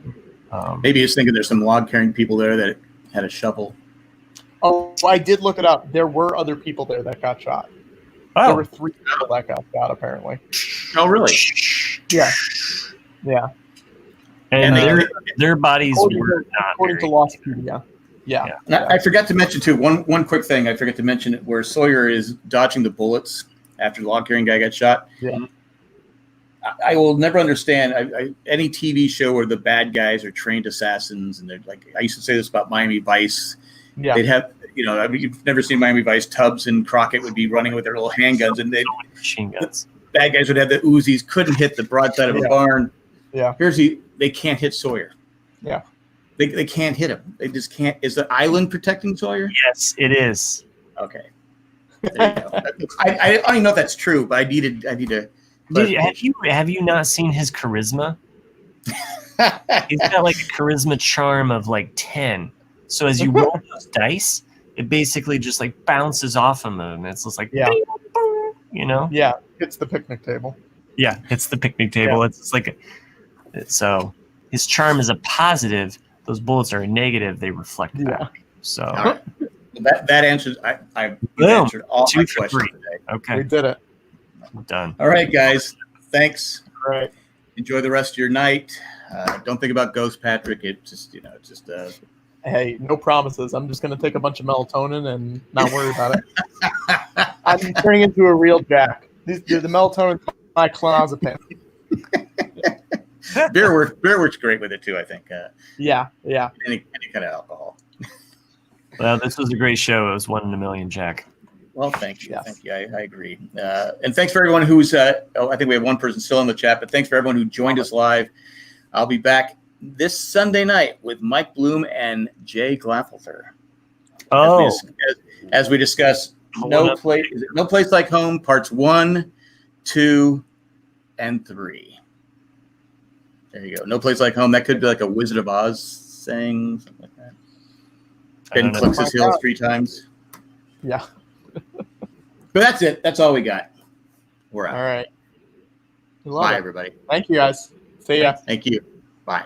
Maybe he's thinking there's some log carrying people there that had a shovel. Oh, I did look it up. There were other people there that got shot. Oh. There were 3 people that got shot, apparently. Oh, really? Yeah. Yeah. And their bodies were not according to Lostpedia. Yeah. I forgot to mention too one quick thing. I forgot to mention it where Sawyer is dodging the bullets after the log carrying guy got shot. Yeah. I will never understand any TV show where the bad guys are trained assassins, and they're like, I used to say this about Miami Vice. Yeah. They'd have, you've never seen Miami Vice. Tubbs and Crockett would be running with their little handguns, and machine guns. Bad guys would have the Uzis, couldn't hit the broadside of a barn. Yeah. They can't hit Sawyer. Yeah. They can't hit him. They just can't. Is the island protecting Sawyer? Yes, it is. Okay. There you go. I don't even know if that's true, but I need to. Have you not seen his charisma? He's got like a charisma charm of like 10. So as you roll those dice, it basically just like bounces off him, and it's just like Yeah, it's the picnic table. Yeah, it's the picnic table. Yeah. It's like so his charm is a positive. Those bullets are a negative. They reflect back. So all right. That answers. I've answered all my questions today. Okay, We did it. done. All right, guys. Thanks. All right. Enjoy the rest of your night. Don't think about ghosts, Patrick. Hey, no promises. I'm just going to take a bunch of melatonin and not worry about it. I'm turning into a real Jack. The melatonin is my clonazepam. beer works great with it too. I think. Yeah. Any kind of alcohol. Well, this was a great show. It was 1 in a million, Jack. Well, thank you. Yes. Thank you. I agree. And thanks for everyone who's. I think we have one person still in the chat, but thanks for everyone who joined us live. I'll be back this Sunday night with Mike Bloom and Jay Glaffelther. Oh, as we discuss, No Place Like Home, parts 1, 2, and 3. There you go. No Place Like Home. That could be like a Wizard of Oz saying, something like that. Ben clicks his heels 3 times. Yeah. But that's it. That's all we got. We're out. All right. Bye, everybody. Thank you, guys. See ya. Thank you. Bye.